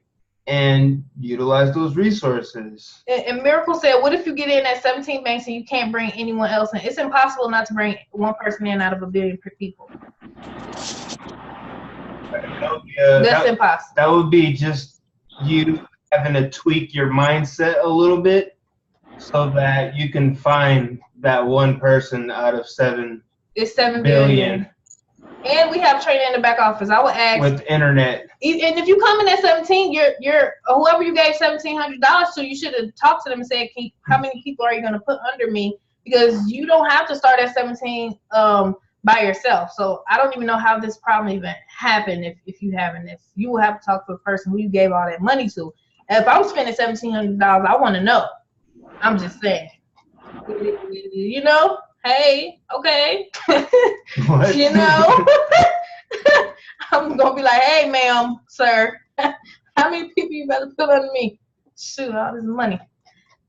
C: And utilize those resources.
A: And Miracle said, what if you get in at 17 banks and you can't bring anyone else in? It's impossible not to bring one person in out of 1 billion people. That's impossible.
C: That would be just you having to tweak your mindset a little bit so that you can find that one person out of 7 billion.
A: And we have training in the back office. I would ask
C: with internet.
A: And if you come in at 17, you're whoever you gave $1,700 to, you should have talked to them and said, how many people are you going to put under me? Because you don't have to start at 17 by yourself. So I don't even know how this problem even happened if you haven't. If you will have to talk to a person who you gave all that money to. And if I'm spending $1,700, I want to know. I'm just saying. You know? Hey, okay.
C: What?
A: You know? I'm going to be like, hey, ma'am, sir, how many people you better put under me? Shoot, all this money.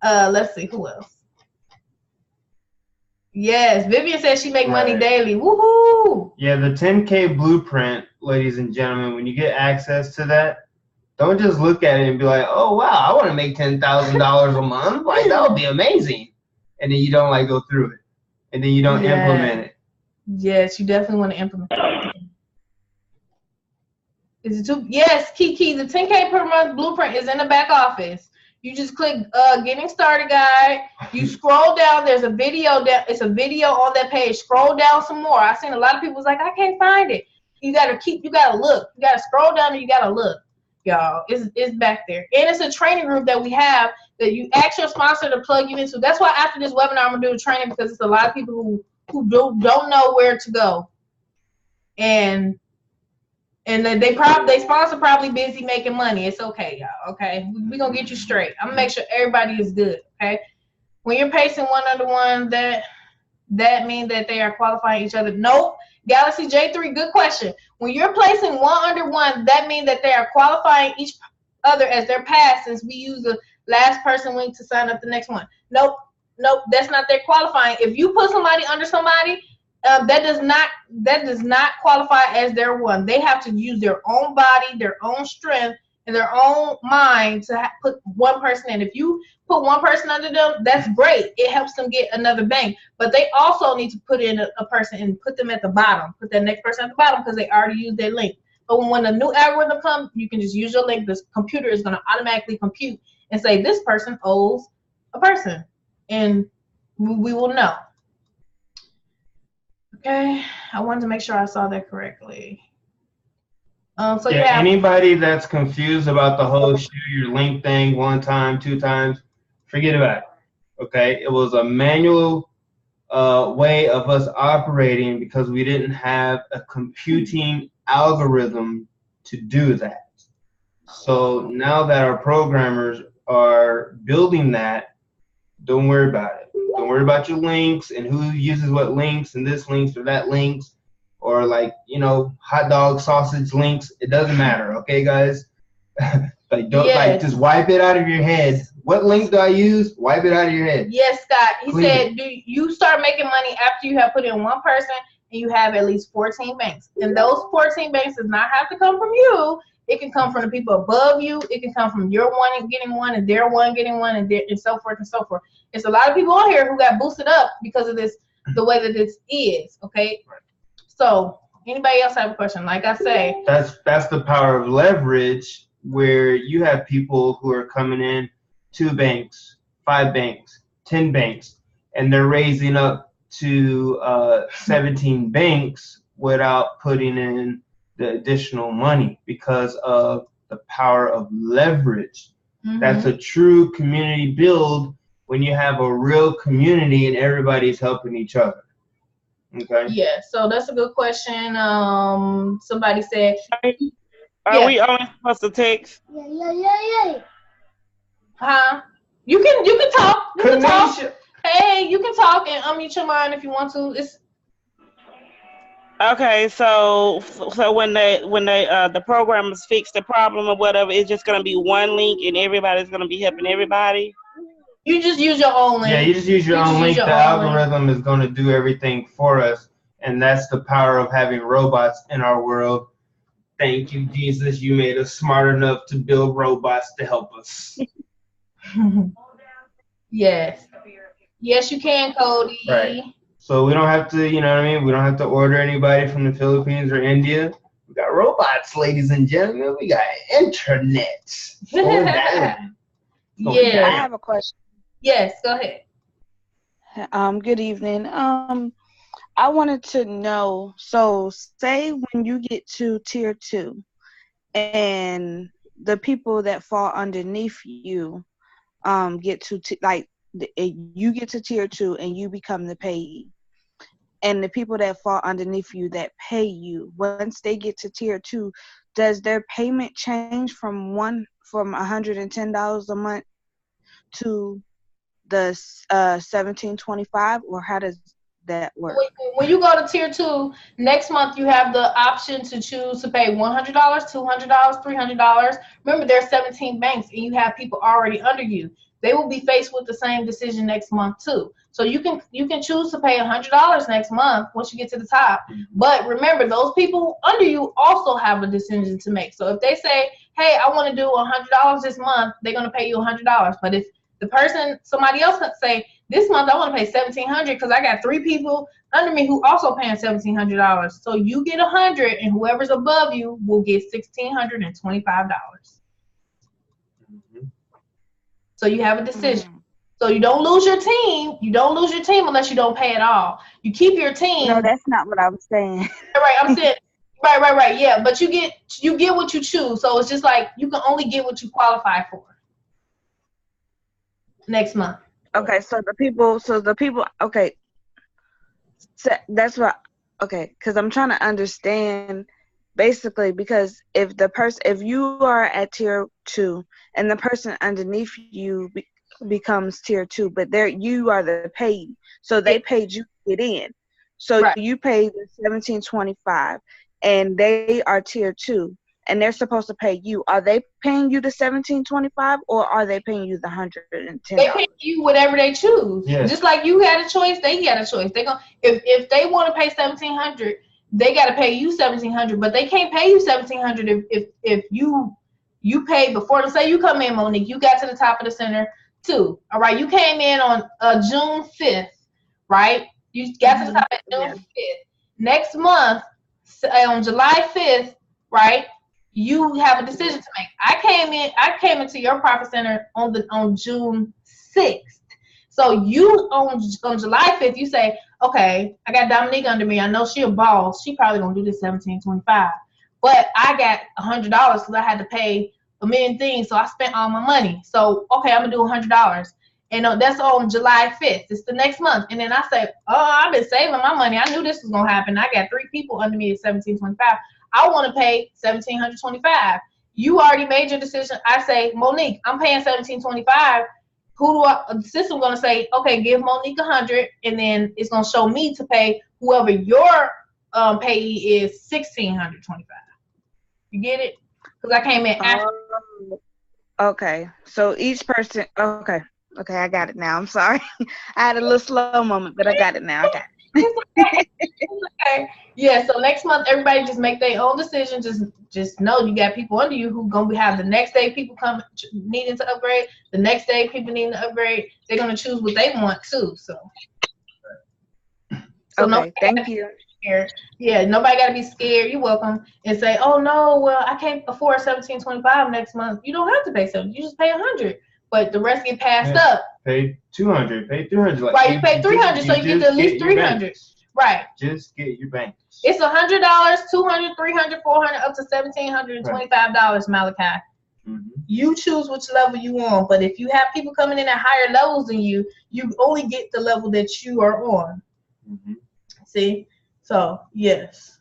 A: Let's see, who else? Yes, Vivian says she make money daily. Woohoo!
C: Yeah, the 10K blueprint, ladies and gentlemen, when you get access to that, don't just look at it and be like, oh, wow, I want to make $10,000 a month. Like, that would be amazing. And then you don't, like, go through it. And then you don't implement it.
A: Yes, you definitely want to implement it. Is it too? Yes, Kiki, the 10K per month blueprint is in the back office. You just click getting started guide. You scroll down. There's a video. It's a video on that page. Scroll down some more. I've seen a lot of people was like, I can't find it. You gotta look. You gotta scroll down and you gotta look, y'all. It's back there. And it's a training group that we have that you ask your sponsor to plug you into. That's why after this webinar I'm gonna do a training, because it's a lot of people who don't know where to go. And they sponsor probably busy making money. It's okay, y'all. Okay, we're gonna get you straight. I'm gonna make sure everybody is good. Okay, when you're pacing 1-under-1, that means that they are qualifying each other. Nope. Galaxy J3, good question. When you're placing 1-under-1, that means that they are qualifying each other as their pass, since we use the last person link to sign up the next one. Nope, that's not their qualifying. If you put somebody under somebody, that does not qualify as their one. They have to use their own body, their own strength, and their own mind to put one person in. If you put one person under them, that's great. It helps them get another bank. But they also need to put in a person and put them at the bottom. Put that next person at the bottom because they already used their link. But when a new algorithm comes, you can just use your link. This computer is going to automatically compute and say this person owes a person. And we will know. Okay, I wanted to make sure I saw that correctly. So yeah,
C: anybody that's confused about the whole share your link thing 1 time, 2 times, forget about it. Okay, it was a manual way of us operating because we didn't have a computing algorithm to do that. So now that our programmers are building that, don't worry about it. Don't worry about your links and who uses what links and this links or that links or like, hot dog sausage links. It doesn't matter. Okay, guys? Just wipe it out of your head. What link do I use? Wipe it out of your head.
A: Yes, Scott. He said, do you start making money after you have put in one person and you have at least 14 banks. And those 14 banks does not have to come from you. It can come from the people above you. It can come from your one getting one and their one getting one and so forth and so forth. It's a lot of people on here who got boosted up because of this, the way that this is, okay? So anybody else have a question? Like I say.
C: That's the power of leverage where you have people who are coming in 2 banks, 5 banks, 10 banks, and they're raising up to 17 banks without putting in the additional money because of the power of leverage. Mm-hmm. That's a true community build when you have a real community and everybody's helping each other. Okay.
A: Yeah, so that's a good question. Somebody said,
F: are we only supposed to text?
A: Yeah. Huh? You can talk. You can talk. Hey, you can talk and unmute your line if you want to.
F: Okay, so when the programmers fix the problem or whatever, it's just gonna be one link and everybody's gonna be helping everybody.
A: You just use your own link.
C: Yeah, you just use your own link. The algorithm is gonna do everything for us, and that's the power of having robots in our world. Thank you, Jesus. You made us smart enough to build robots to help us.
A: Yes. Yes, you can, Cody.
C: Right. So we don't have to, we don't have to order anybody from the Philippines or India. We got robots, ladies and gentlemen. We got internet.
A: Yeah.
G: I have a question.
A: Yes, go ahead.
G: Good evening. I wanted to know, so say when you get to tier 2 and the people that fall underneath you get to you get to tier 2 and you become the payee, and the people that fall underneath you that pay you, once they get to tier 2, does their payment change from $110 a month to the $17.25, or how does that work?
A: When you go to tier 2, next month you have the option to choose to pay $100, $200, $300. Remember, there's 17 banks and you have people already under you. They will be faced with the same decision next month too. So you can choose to pay $100 next month once you get to the top. But remember, those people under you also have a decision to make. So if they say, hey, I want to do $100 this month, they're going to pay you $100. But if somebody else could say, this month I want to pay $1,700 because I got 3 people under me who also paying $1,700. So you get $100 and whoever's above you will get $1,625. So you have a decision. So you don't lose your team. You don't lose your team unless you don't pay at all. You keep your team.
G: No, that's not what I was saying.
A: Right, I'm saying right. Yeah, but you get what you choose. So it's just like you can only get what you qualify for next month.
G: Okay, so the people, okay. So that's what, okay, because I'm trying to understand basically, because if you are at tier 2 and the person underneath you becomes tier 2, but you are the paid, so they paid you to get in. So you paid the $17.25 and they are tier 2. and they're supposed to pay you. Are they paying you the $17.25 or are they paying you the $110?
A: They pay you whatever they choose.
C: Yes.
A: Just like you had a choice, they had a choice. They gonna if they want to pay $1,700, they got to pay you $1,700. But they can't pay you $1,700 if you paid before. Let's say you come in, Monique. You got to the top of the center too. All right. You came in on June 5th, right? You got to the top of June 5th. Next month, on July 5th, right? You have a decision to make. I came into your profit center on June 6th. So you on July 5th, you say, okay, I got Dominique under me. I know she a boss. She probably gonna do this $17.25. But I got $100 because I had to pay a million things, so I spent all my money. So okay, I'm gonna do $100, and that's on July 5th. It's the next month, and then I say, oh, I've been saving my money. I knew this was gonna happen. I got 3 people under me at $17.25. I want to pay $1,725. You already made your decision. I say, Monique, I'm paying $1,725. The system gonna say, okay, give Monique 100, and then it's gonna show me to pay whoever your payee is $1,625. You get it? Because I came in after.
G: Okay, so each person. Okay, I got it now. I'm sorry, I had a little slow moment, but I got it now. I got it.
A: Okay. Yeah. So next month, everybody just make their own decision. Just know you got people under you who gonna have the next day people come needing to upgrade. The next day people needing to upgrade. They're gonna choose what they want too. So
G: okay. Thank you.
A: Scared. Yeah, nobody got to be scared. You're welcome. And say, oh no, well I can't afford $1,725 next month. You don't have to pay $7. You just pay $100, but the rest get passed up.
C: Pay $200. Pay $300. Like,
A: right, you pay $300, so you get at least $300. Right.
C: Just get your bank.
A: It's $100, $200, $300, $400, up to $1,725, Malachi.
C: Mm-hmm.
A: You choose which level you want, but if you have people coming in at higher levels than you, you only get the level that you are on.
C: Mm-hmm.
A: See? So, yes.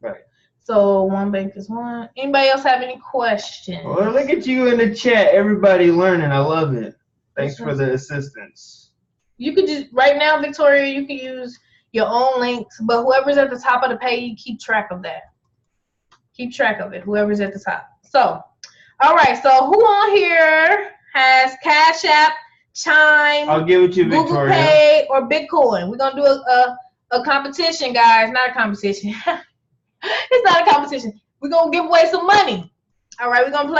C: Right.
A: So, one bank is one. Anybody else have any questions?
C: Well, look at you in the chat. Everybody learning. I love it. Thanks for the assistance.
A: You could just, right now, Victoria, you can use your own links, but whoever's at the top of the page, keep track of that. Keep track of it, whoever's at the top. So, all right. So, who on here has Cash App, Chime,
C: I'll give it to
A: Google
C: Victoria.
A: Pay, or Bitcoin? We're going to do a competition, guys. Not a competition. It's not a competition. We're going to give away some money. All right, we're going to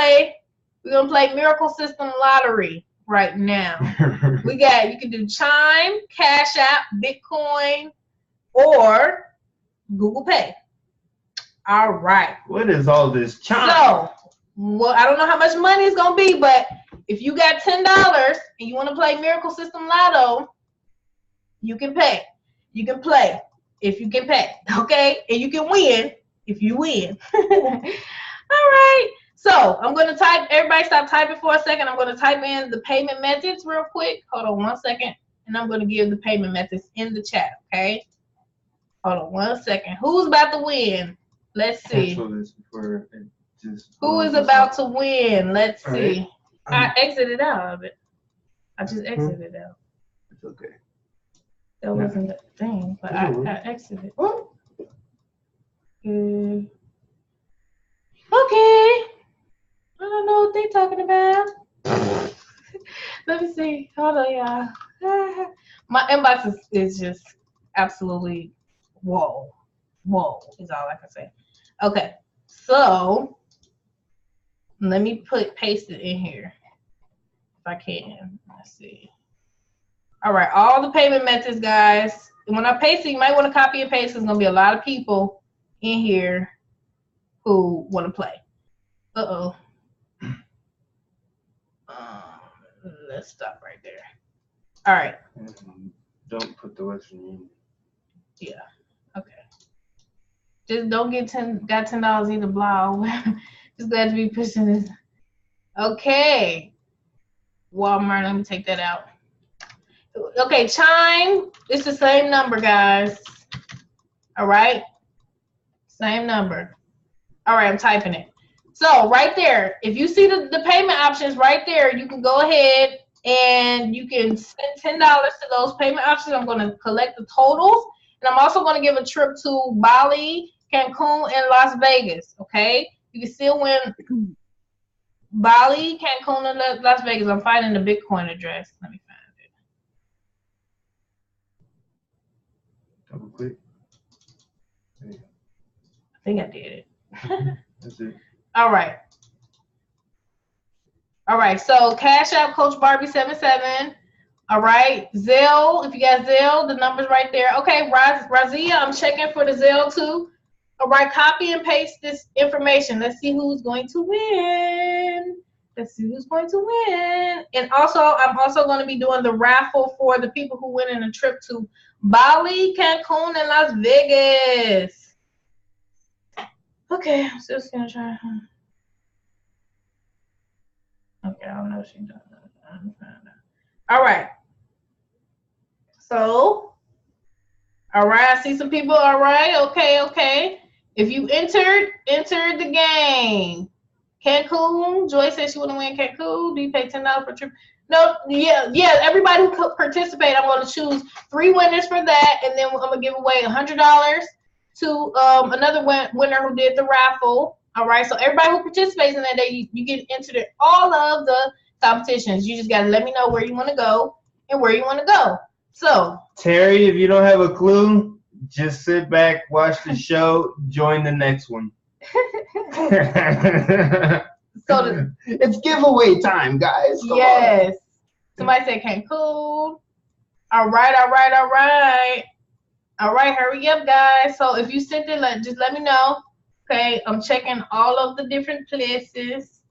A: play Miracle System Lottery right now. You can do Chime, Cash App, Bitcoin, or Google Pay. All right.
C: What is all this Chime?
A: So, well, I don't know how much money it's going to be, but if you got $10 and you want to play Miracle System Lotto, you can pay. You can play if you can pay, okay? And you can win if you win. All right. So I'm going to type. Everybody stop typing for a second. I'm going to type in the payment methods real quick. Hold on 1 second. And I'm going to give the payment methods in the chat, okay? Hold on 1 second. Who's about to win? Let's see. Who is about to win? Let's see. I exited out of it. I just exited out.
C: It's okay.
A: That wasn't the thing, but I exited. Okay. I don't know what they're talking about. Let me see. Hold on, y'all. My inbox is just absolutely whoa. Whoa is all I can say. Okay. So let me paste it in here if I can. Let's see. All right, all the payment methods, guys. And when I paste it, you might want to copy and paste. There's going to be a lot of people in here who want to play. Uh-oh. Let's stop right there. All right.
C: Don't put the Western Union.
A: Yeah. Okay. Just don't get $10 either, blah. Just glad to be pushing this. Okay. Walmart, let me take that out. Okay, Chime, it's the same number, guys. All right? Same number. All right, I'm typing it. So right there, if you see the payment options right there, you can go ahead and you can send $10 to those payment options. I'm going to collect the totals. And I'm also going to give a trip to Bali, Cancun, and Las Vegas, okay? You can still win Bali, Cancun, and Las Vegas. I'm finding the Bitcoin address. Let me find it.
C: Double click.
A: I think I did it.
C: That's it.
A: All right. All right. So Cash App Coach Barbie 77. All right. Zelle. If you got Zelle, the number's right there. Okay. Razia, I'm checking for the Zelle too. All right. Copy and paste this information. Let's see who's going to win. Let's see who's going to win. And also, I'm also going to be doing the raffle for the people who win in a trip to Bali, Cancun, and Las Vegas. Okay, I'm just gonna try. Okay, I don't know if she does that. All right. So, all right, I see some people. All right, okay. If you entered the game. Cancun, Joy said she wouldn't win Cancun. Do you pay $10 per trip? No, yeah. Everybody who could participate, I'm going to choose 3 winners for that, and then I'm going to give away $100 to another winner who did the raffle. All right, so everybody who participates in that day, you get entered in all of the competitions. You just got to let me know where you want to go and where you want to go. So,
C: Terry, if you don't have a clue, just sit back, watch the show, join the next one.
A: So
C: it's giveaway time, guys. Come
A: yes. On. Somebody said Cancun. All right. Hurry up, guys. So if you sent it, just let me know. Okay, I'm checking all of the different places,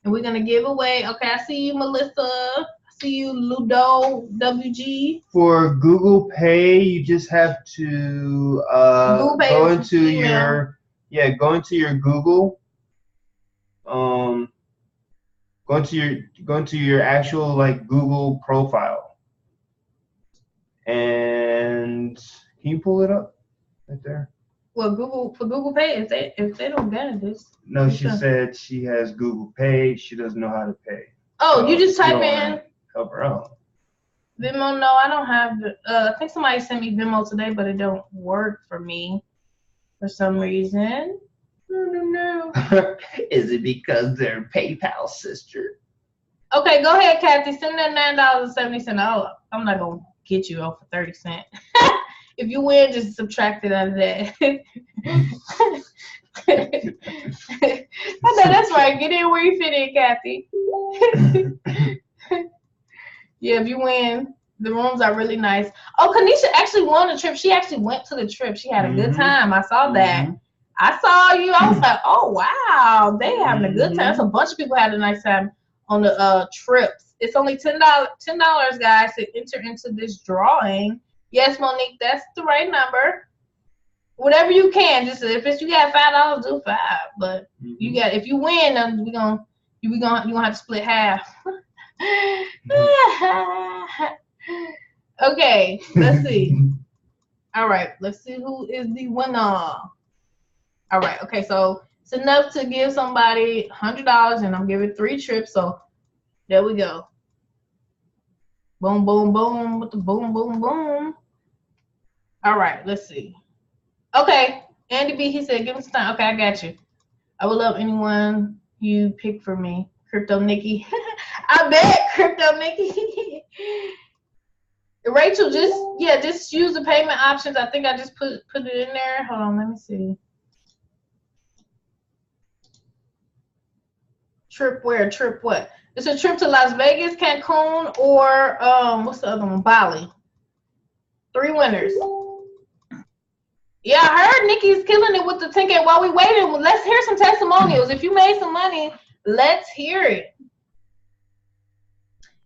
A: and we're gonna give away. Okay, I see you, Melissa. I see you, Ludo WG.
C: For Google Pay, you just have to go into your Google. Go into your actual Google profile, and can you pull it up right there?
A: Well, Google Pay, if they don't ban this.
C: No, she said she has Google Pay. She doesn't know how to pay.
A: Oh, so you just type
C: in. Help her out.
A: Venmo? No, I don't have. I think somebody sent me Venmo today, but it don't work for me for some reason. No.
C: Is it because they're PayPal sister?
A: Okay, go ahead, Kathy. Send that $9.70. I'm not gonna get you off for 30 cents. If you win, just subtract it out of that. I know that's right. Get in where you fit in, Kathy. Yeah, if you win, the rooms are really nice. Oh, Kanisha actually won the trip. She actually went to the trip. She had a good time. I saw that. I saw you. I was like, oh, wow. They having a good time. So a bunch of people had a nice time on the trips. It's only $10, guys, to enter into this drawing. Yes, Monique, that's the right number. Whatever you can, just if you got $5, do $5. But you got, if you win, then you gonna have to split half. Okay, let's see. All right, let's see who is the winner. All right, okay, so it's enough to give somebody $100, and I'm giving 3 trips. So there we go. Boom, boom, boom, with the boom, boom, boom. All right, let's see. Okay, Andy B, he said, give us time. Okay, I got you. I would love anyone you pick for me. Crypto Nikki. I bet, Crypto Nikki. Rachel, just use the payment options. I think I just put it in there. Hold on, let me see. Trip where? Trip what? It's a trip to Las Vegas, Cancun, or what's the other one? Bali. 3 winners. Yeah, I heard Nikki's killing it with the 10K. While we waiting, let's hear some testimonials. If you made some money, let's hear it.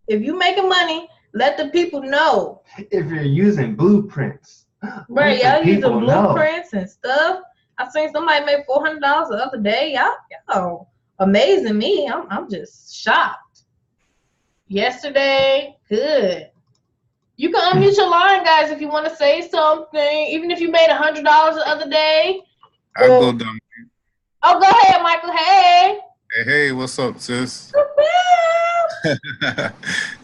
A: If you making money, let the people know.
C: If you're using blueprints.
A: Right, y'all using blueprints and stuff. I seen somebody make $400 the other day. Y'all amazing me. I'm just shocked. Yesterday, good. You can unmute your line, guys, if you want to say something. Even if you made $100 the other day.
H: I'll go down.
A: Oh, go ahead, Michael. Hey.
H: Hey, what's up, sis?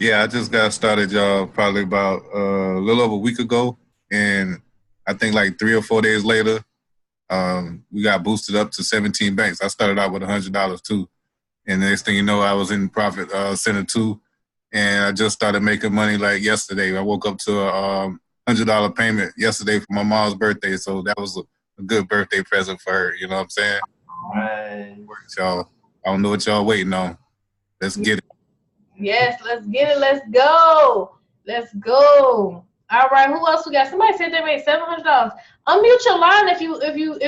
H: Yeah, I just got started, y'all, probably about a little over a week ago. And I think like 3 or 4 days later, We got boosted up to 17 banks. I started out with $100 too. And the next thing you know, I was in profit center 2. And I just started making money like yesterday. I woke up to a $100 payment yesterday for my mom's birthday. So that was a good birthday present for her. You know what I'm saying?
C: Right.
H: Y'all, I don't know what y'all waiting on. Let's get it.
A: Yes, let's get it. Let's go. Let's go. All right, who else we got? Somebody said they made $700. Unmute your line if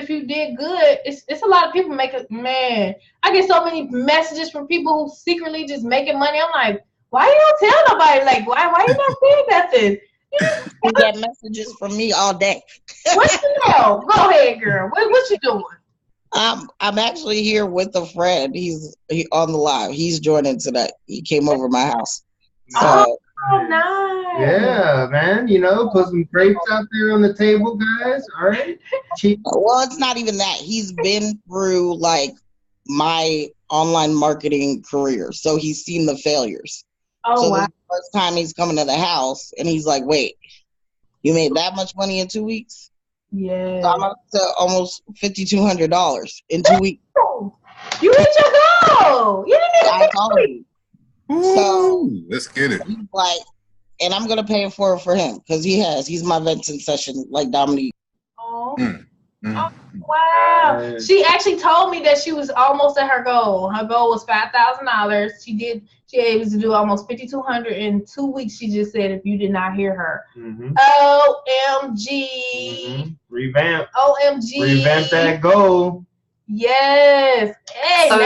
A: you did good. It's a lot of people making. Man, I get so many messages from people who secretly just making money. I'm like, why you don't tell nobody? Like, why you not saying nothing?
I: You get messages from me all day.
A: What the hell? Go ahead, girl. What you doing?
I: I'm actually here with a friend. He's on the live. He's joining today. He came over my house. So,
A: Oh, nice.
C: Yeah, man. You know, put some grapes out there on the table, guys. All right. Cheap.
I: well, it's not even that. He's been through like my online marketing career, so he's seen the failures.
A: Oh,
I: so
A: wow.
I: this is the first time he's coming to the house, and he's like, "Wait, you made that much money in 2 weeks?"
A: Yeah.
I: So I'm up to almost $5,200 in 2 weeks.
A: You hit your goal. You didn't
I: I told you. So
H: let's get it.
I: he's like, and I'm gonna pay for it for him because he's my venting session like Dominique.
A: Oh.
H: Mm.
A: Wow. She actually told me that she was almost at her goal. Her goal was $5,000. She able to do almost $5,200 in 2 weeks. She just said if you did not hear her.
C: Mm-hmm.
A: OMG.
C: Mm-hmm. Revamp that goal.
A: Yes. Hey,
J: So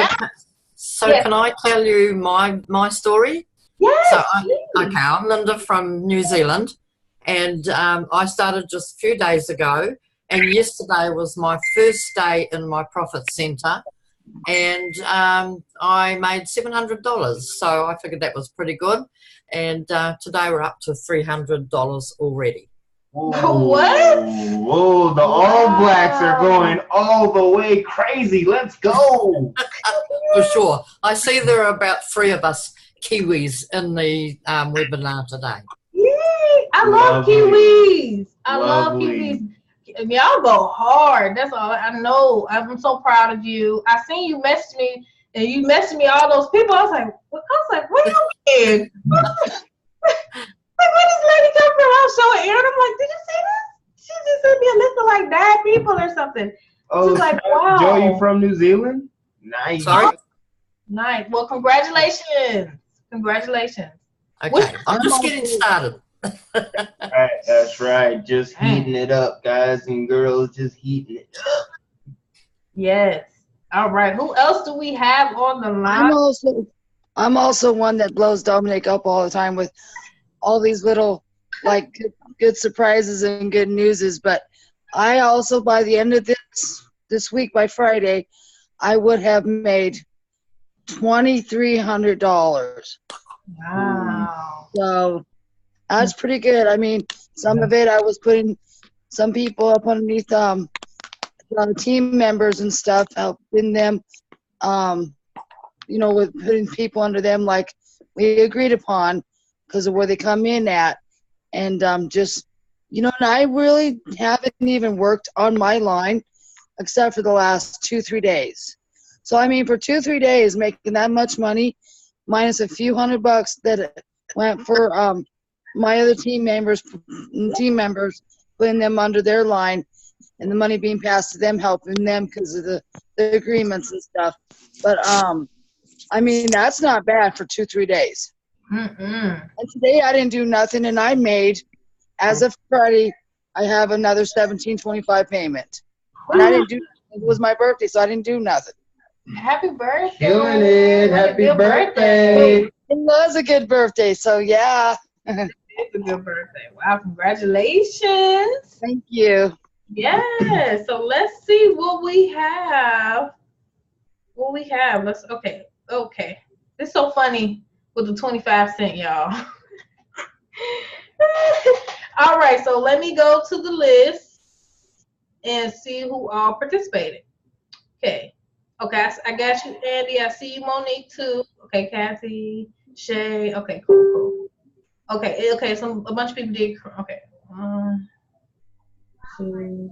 A: yes.
J: Can I tell you my story?
A: Yes.
J: I'm Linda from New Zealand, and I started just a few days ago. And yesterday was my first day in my profit centre, and I made $700. So I figured that was pretty good. And today we're up to $300 already.
C: Whoa.
A: What?
C: Whoa, the All Blacks are going all the way crazy. Let's go.
J: For sure. I see there are about 3 of us Kiwis in the webinar today.
A: Yay. I love Kiwis. I love Kiwis. Y'all go hard. That's all I know. I'm so proud of you. I seen you message me, and you messaged me all those people. I was like, what are you doing? Like, where this lady come from? I was showing Aaron. I'm like, did you see this? She just sent me a list of like bad people or something.
C: Oh,
A: she was like, wow.
C: Joe, you from New Zealand? Nice.
J: Sorry?
A: Nice. Well, congratulations. Congratulations.
J: Okay. I'm just getting started.
C: Right, that's right. Just heating it up, guys and girls. Just heating it up.
A: Yes. All right. Who else do we have on the line?
B: I'm also one that blows Dominic up all the time with all these little like good surprises and good newses. But I also, by the end of this week, by Friday, I would have made $2,300.
A: Wow.
B: So that's pretty good. I mean, some of it I was putting some people up underneath team members and stuff, helping them, with putting people under them like we agreed upon because of where they come in at. And and I really haven't even worked on my line except for the last 2-3 days. So, I mean, for 2-3 days, making that much money, minus a few $100 that went for my other team members, putting them under their line, and the money being passed to them, helping them because of the agreements and stuff. But, I mean, that's not bad for 2-3 days.
A: Mm-mm.
B: And today I didn't do nothing, and I made, as of Friday, I have another $1,725 payment. And I didn't do nothing. It was my birthday, so I didn't do nothing.
A: Happy birthday.
C: Killing it. Happy birthday.
B: It was a good birthday, so yeah.
A: It's a good birthday. Wow, congratulations.
B: Thank you.
A: Yeah, so let's see what we have. Okay. It's so funny with the 25 cents, y'all. All right, so let me go to the list and see who all participated. Okay, I got you, Andy. I see you, Monique, too. Okay, Kathy, Shay. Okay, cool. Okay, so a bunch of people did. Okay, 1, 2,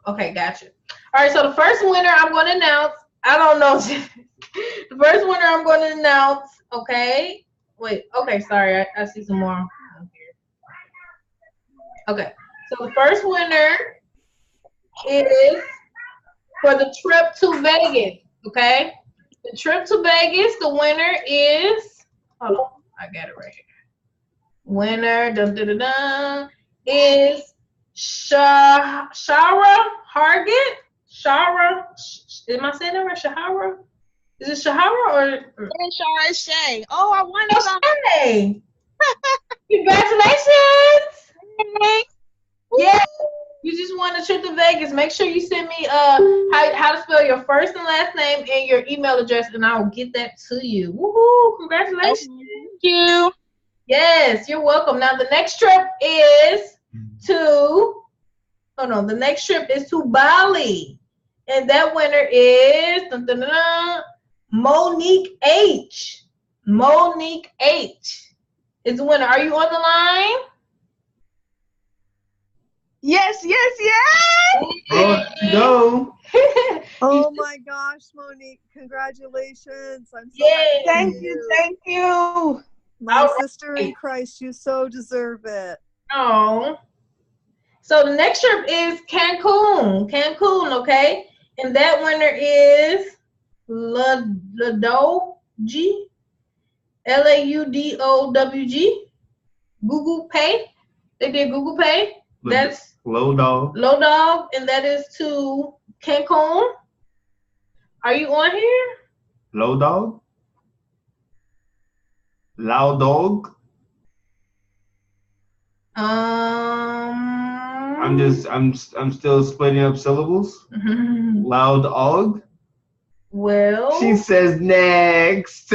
A: Okay, gotcha. All right, so the first winner I'm going to announce. I don't know. The first winner I'm going to announce. Okay. Wait. Okay. Sorry. I see some more here. Okay. So the first winner is for the trip to Vegas. Okay. The trip to Vegas. The winner is. Hold on. I got it right here. Winner is Shara Hargett. Shara. Am I saying that right? Shahara? Is it Shahara or?
G: It's Shay. Oh, I wanted
A: Shay. Congratulations. Yeah. You just won a trip to Vegas. Make sure you send me how to spell your first and last name and your email address, and I will get that to you. Woohoo! Congratulations.
G: Thank you.
A: Yes, you're welcome. Now the next trip is to the next trip is to Bali. And that winner is Monique H. Monique H is the winner. Are you on the line?
G: Yes.
C: Go.
K: Oh my gosh, Monique! Congratulations! I'm so
G: Thank you.
K: My sister in Christ. You so deserve it.
A: Oh. So the next trip is Cancun. Okay? And that winner is Laudowg. Laudowg. Google Pay. They did Google Pay. That's
C: Low Dog,
A: and that is to Cancun. Are you on here?
C: Low Dog, Loud Dog. I'm still splitting up syllables. Loud Dog.
A: Well,
C: she says next.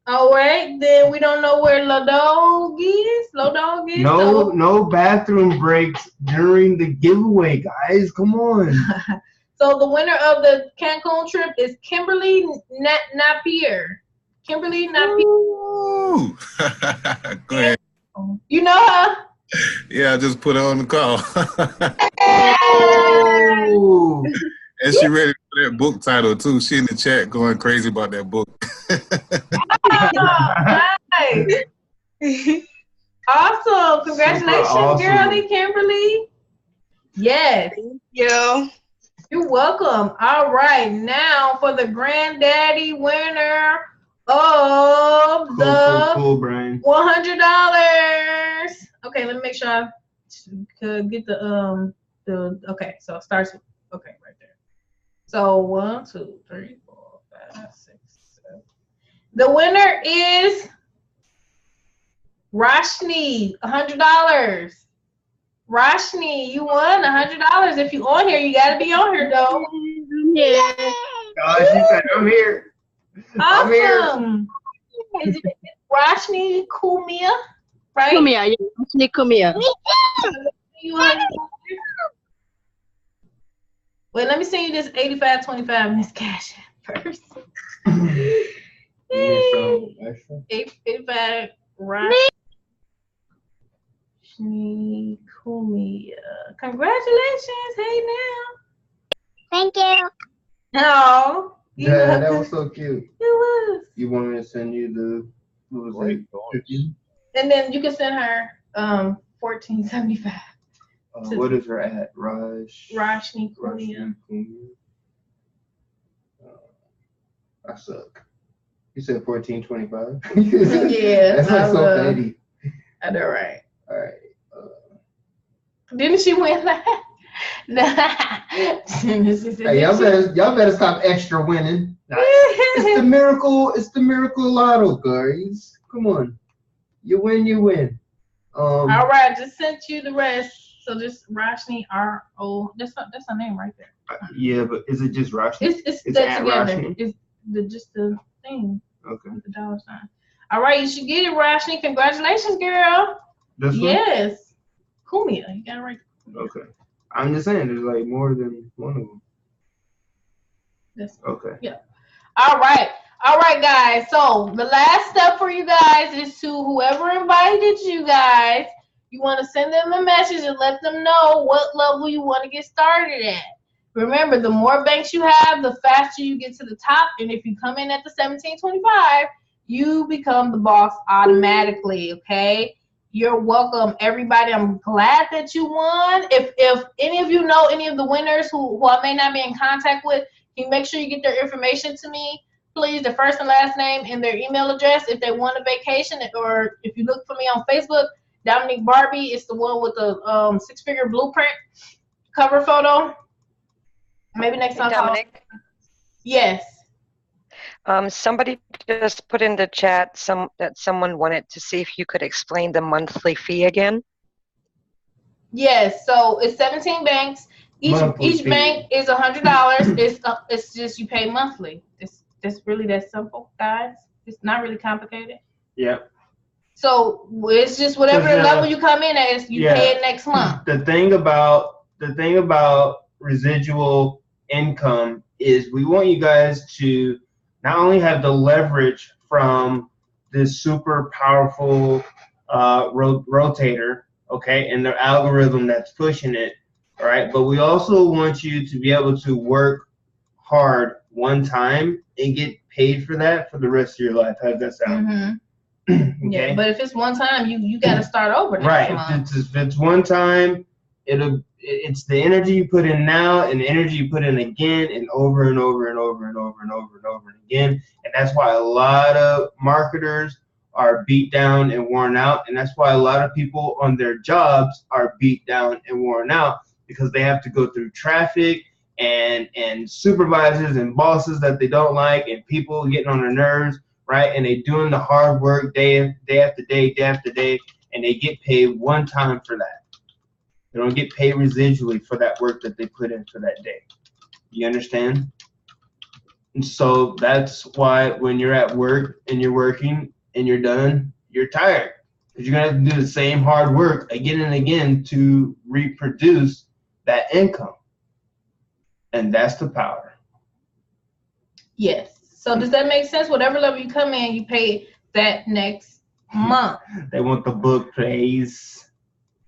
A: All right, then we don't know where Laudowg is.
C: No bathroom breaks during the giveaway, guys. Come on.
A: So the winner of the Cancun trip is Kimberly Napier. Kimberly Napier.
H: Go ahead.
A: You know her?
H: Yeah, I just put her on the call.
C: Oh.
H: And she ready for that book title too. She in the chat going crazy about that book.
A: Nice. Awesome. Congratulations,
C: awesome.
A: girlie, Kimberly. Yes.
G: Thank you.
A: You're welcome. All right. Now for the granddaddy winner of the
C: Cool, Brian.
A: $100. Okay, let me make sure I could get the okay, so it starts with right there. So 1, 2, 3, 4, 5, 6, 7. The winner is Roshni, $100. Roshni, you won $100. If you on here, you gotta be on here though.
G: Yeah.
C: Oh, she said, I'm here.
A: Awesome. Is it Roshni Kumia? Right?
G: Kumia, yeah. Roshni Kumia.
A: Wait, let me send you this 8525 Miss Cash first. 85 Roshni Kumia. Congratulations. Hey now.
L: Thank you.
A: No.
C: Yeah, that was so cute.
A: It was.
C: You want me to send you the
A: And then you can send her $14.75.
C: What is her at?
A: Roshni Kumia.
C: I suck. You said 14.25.
A: Yeah,
C: that's like so petty.
A: I know, right?
C: All right.
A: Didn't she win that?
C: Hey, y'all better stop extra winning. It's the miracle. It's the miracle lotto, guys. Come on, you win.
A: All right, just sent you the rest. So just Roshni R-O. That's her name right there.
C: Yeah, but is it just Roshni?
A: It's
C: at
A: together.
C: Roshni?
A: It's just the thing.
C: Okay.
A: With the $. All right, you should get it, Roshni. Congratulations, girl.
C: This one?
A: Yes. Kumia, you got it right.
C: Okay. I'm just saying, there's like more than one of them.
A: Yes.
C: Okay.
A: Yeah. All right, guys. So the last step for you guys is to whoever invited you guys, you want to send them a message and let them know what level you want to get started at. Remember, the more banks you have, the faster you get to the top. And if you come in at the 1725, you become the boss automatically, okay? You're welcome, everybody. I'm glad that you won. If any of you know any of the winners who I may not be in contact with, can you make sure you get their information to me, please, their first and last name and their email address. If they want a vacation, or if you look for me on Facebook, Dominique Barbie is the one with the six-figure blueprint cover photo. Maybe next time.
M: Dominic?
A: Yes.
M: Somebody just put in the chat that someone wanted to see if you could explain the monthly fee again.
A: Yes, so it's 17 banks. Each bank is $100. It's just you pay monthly. It's really that simple, guys. It's not really complicated.
C: Yep.
A: So it's just whatever the level you come in at, you pay it next month.
C: The thing about residual income is we want you guys to not only have the leverage from this super powerful rotator, okay, and the algorithm that's pushing it, all right, but we also want you to be able to work hard one time and get paid for that for the rest of your life. How does that sound?
A: Mm-hmm.
C: Okay.
A: Yeah, but if it's one time, you got to start over next month.
C: If it's one time, it's the energy you put in now and the energy you put in again and over and over and over and over and over and over and again. And that's why a lot of marketers are beat down and worn out. And that's why a lot of people on their jobs are beat down and worn out, because they have to go through traffic and supervisors and bosses that they don't like and people getting on their nerves, right? And they doing the hard work day after day, and they get paid one time for that. They don't get paid residually for that work that they put in for that day. You understand? And so that's why when you're at work and you're working and you're done, you're tired. Because you're going to have to do the same hard work again and again to reproduce that income. And that's the power.
A: Yes. So does that make sense? Whatever level you come in, you pay that next month.
C: They want the book praise.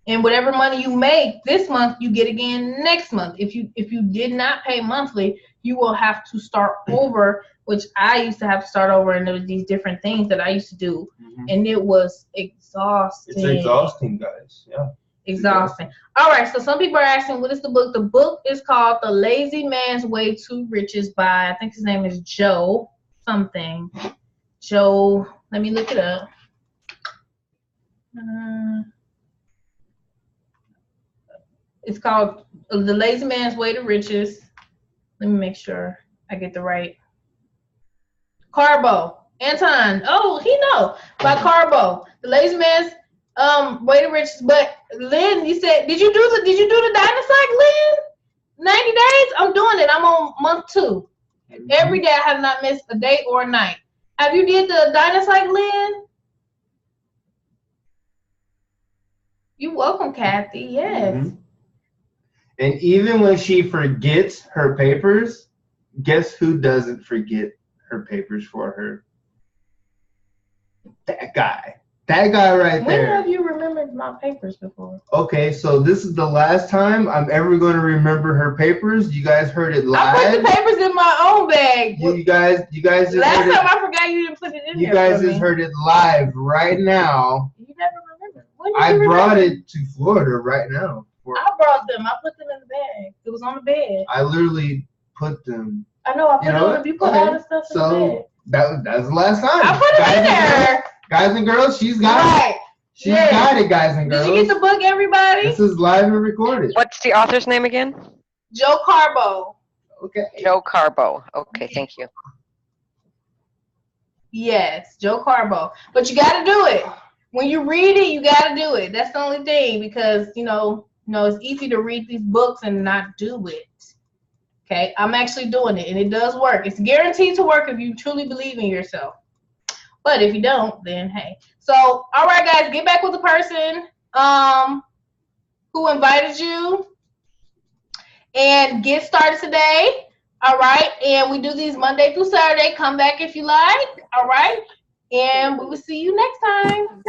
A: And whatever money you make this month, you get again next month. If you did not pay monthly, you will have to start over, which I used to have to start over, and there were these different things that I used to do, and it was exhausting.
C: It's exhausting, guys. Yeah.
A: Exhausting. All right, so some people are asking, what is the book? The book is called The Lazy Man's Way to Riches by, I think his name is Joe something. Joe, let me look it up. It's called The Lazy Man's Way to Riches. Let me make sure I get the right. Carbo. Anton. Oh, he know. By Carbo. The Lazy Man's Way to Riches. But Lynn, you said, did you do the Dynacycle, Lynn? 90 days? I'm doing it. I'm on month 2. Every day I have not missed a day or a night. Have you did the Dynacycle, Lynn? You're welcome, Kathy. Yes.
C: Mm-hmm. And even when she forgets her papers, guess who doesn't forget her papers for her? That guy. That guy right there.
A: When have you remembered my papers before?
C: Okay, so this is the last time I'm ever going to remember her papers. You guys heard it live.
A: I put the papers in my own bag.
C: You guys just
A: last
C: heard
A: time I forgot you didn't put it in there.
C: You guys just heard it live right now.
A: You never remember. When did
C: I
A: you
C: brought
A: remember?
C: it to Florida right now.
A: I brought them. I put them in the bag. It was on the bed.
C: I literally put them.
A: I know. I put them. You put all the stuff in the bed.
C: That's the last time.
A: I put it in there.
C: Guys and girls, she's got it. She's got it, guys and girls.
A: Did you get the book, everybody?
C: This is live and recorded.
M: What's the author's name again?
A: Joe Carbo.
C: Okay.
M: Joe Carbo. Okay, thank you.
A: Yes, Joe Carbo. But you got to do it. When you read it, you got to do it. That's the only thing, because, you know, it's easy to read these books and not do it. Okay, I'm actually doing it, and it does work. It's guaranteed to work if you truly believe in yourself. But if you don't, then hey. So, all right, guys, get back with the person who invited you and get started today. All right, and we do these Monday through Saturday. Come back if you like. All right, and we will see you next time.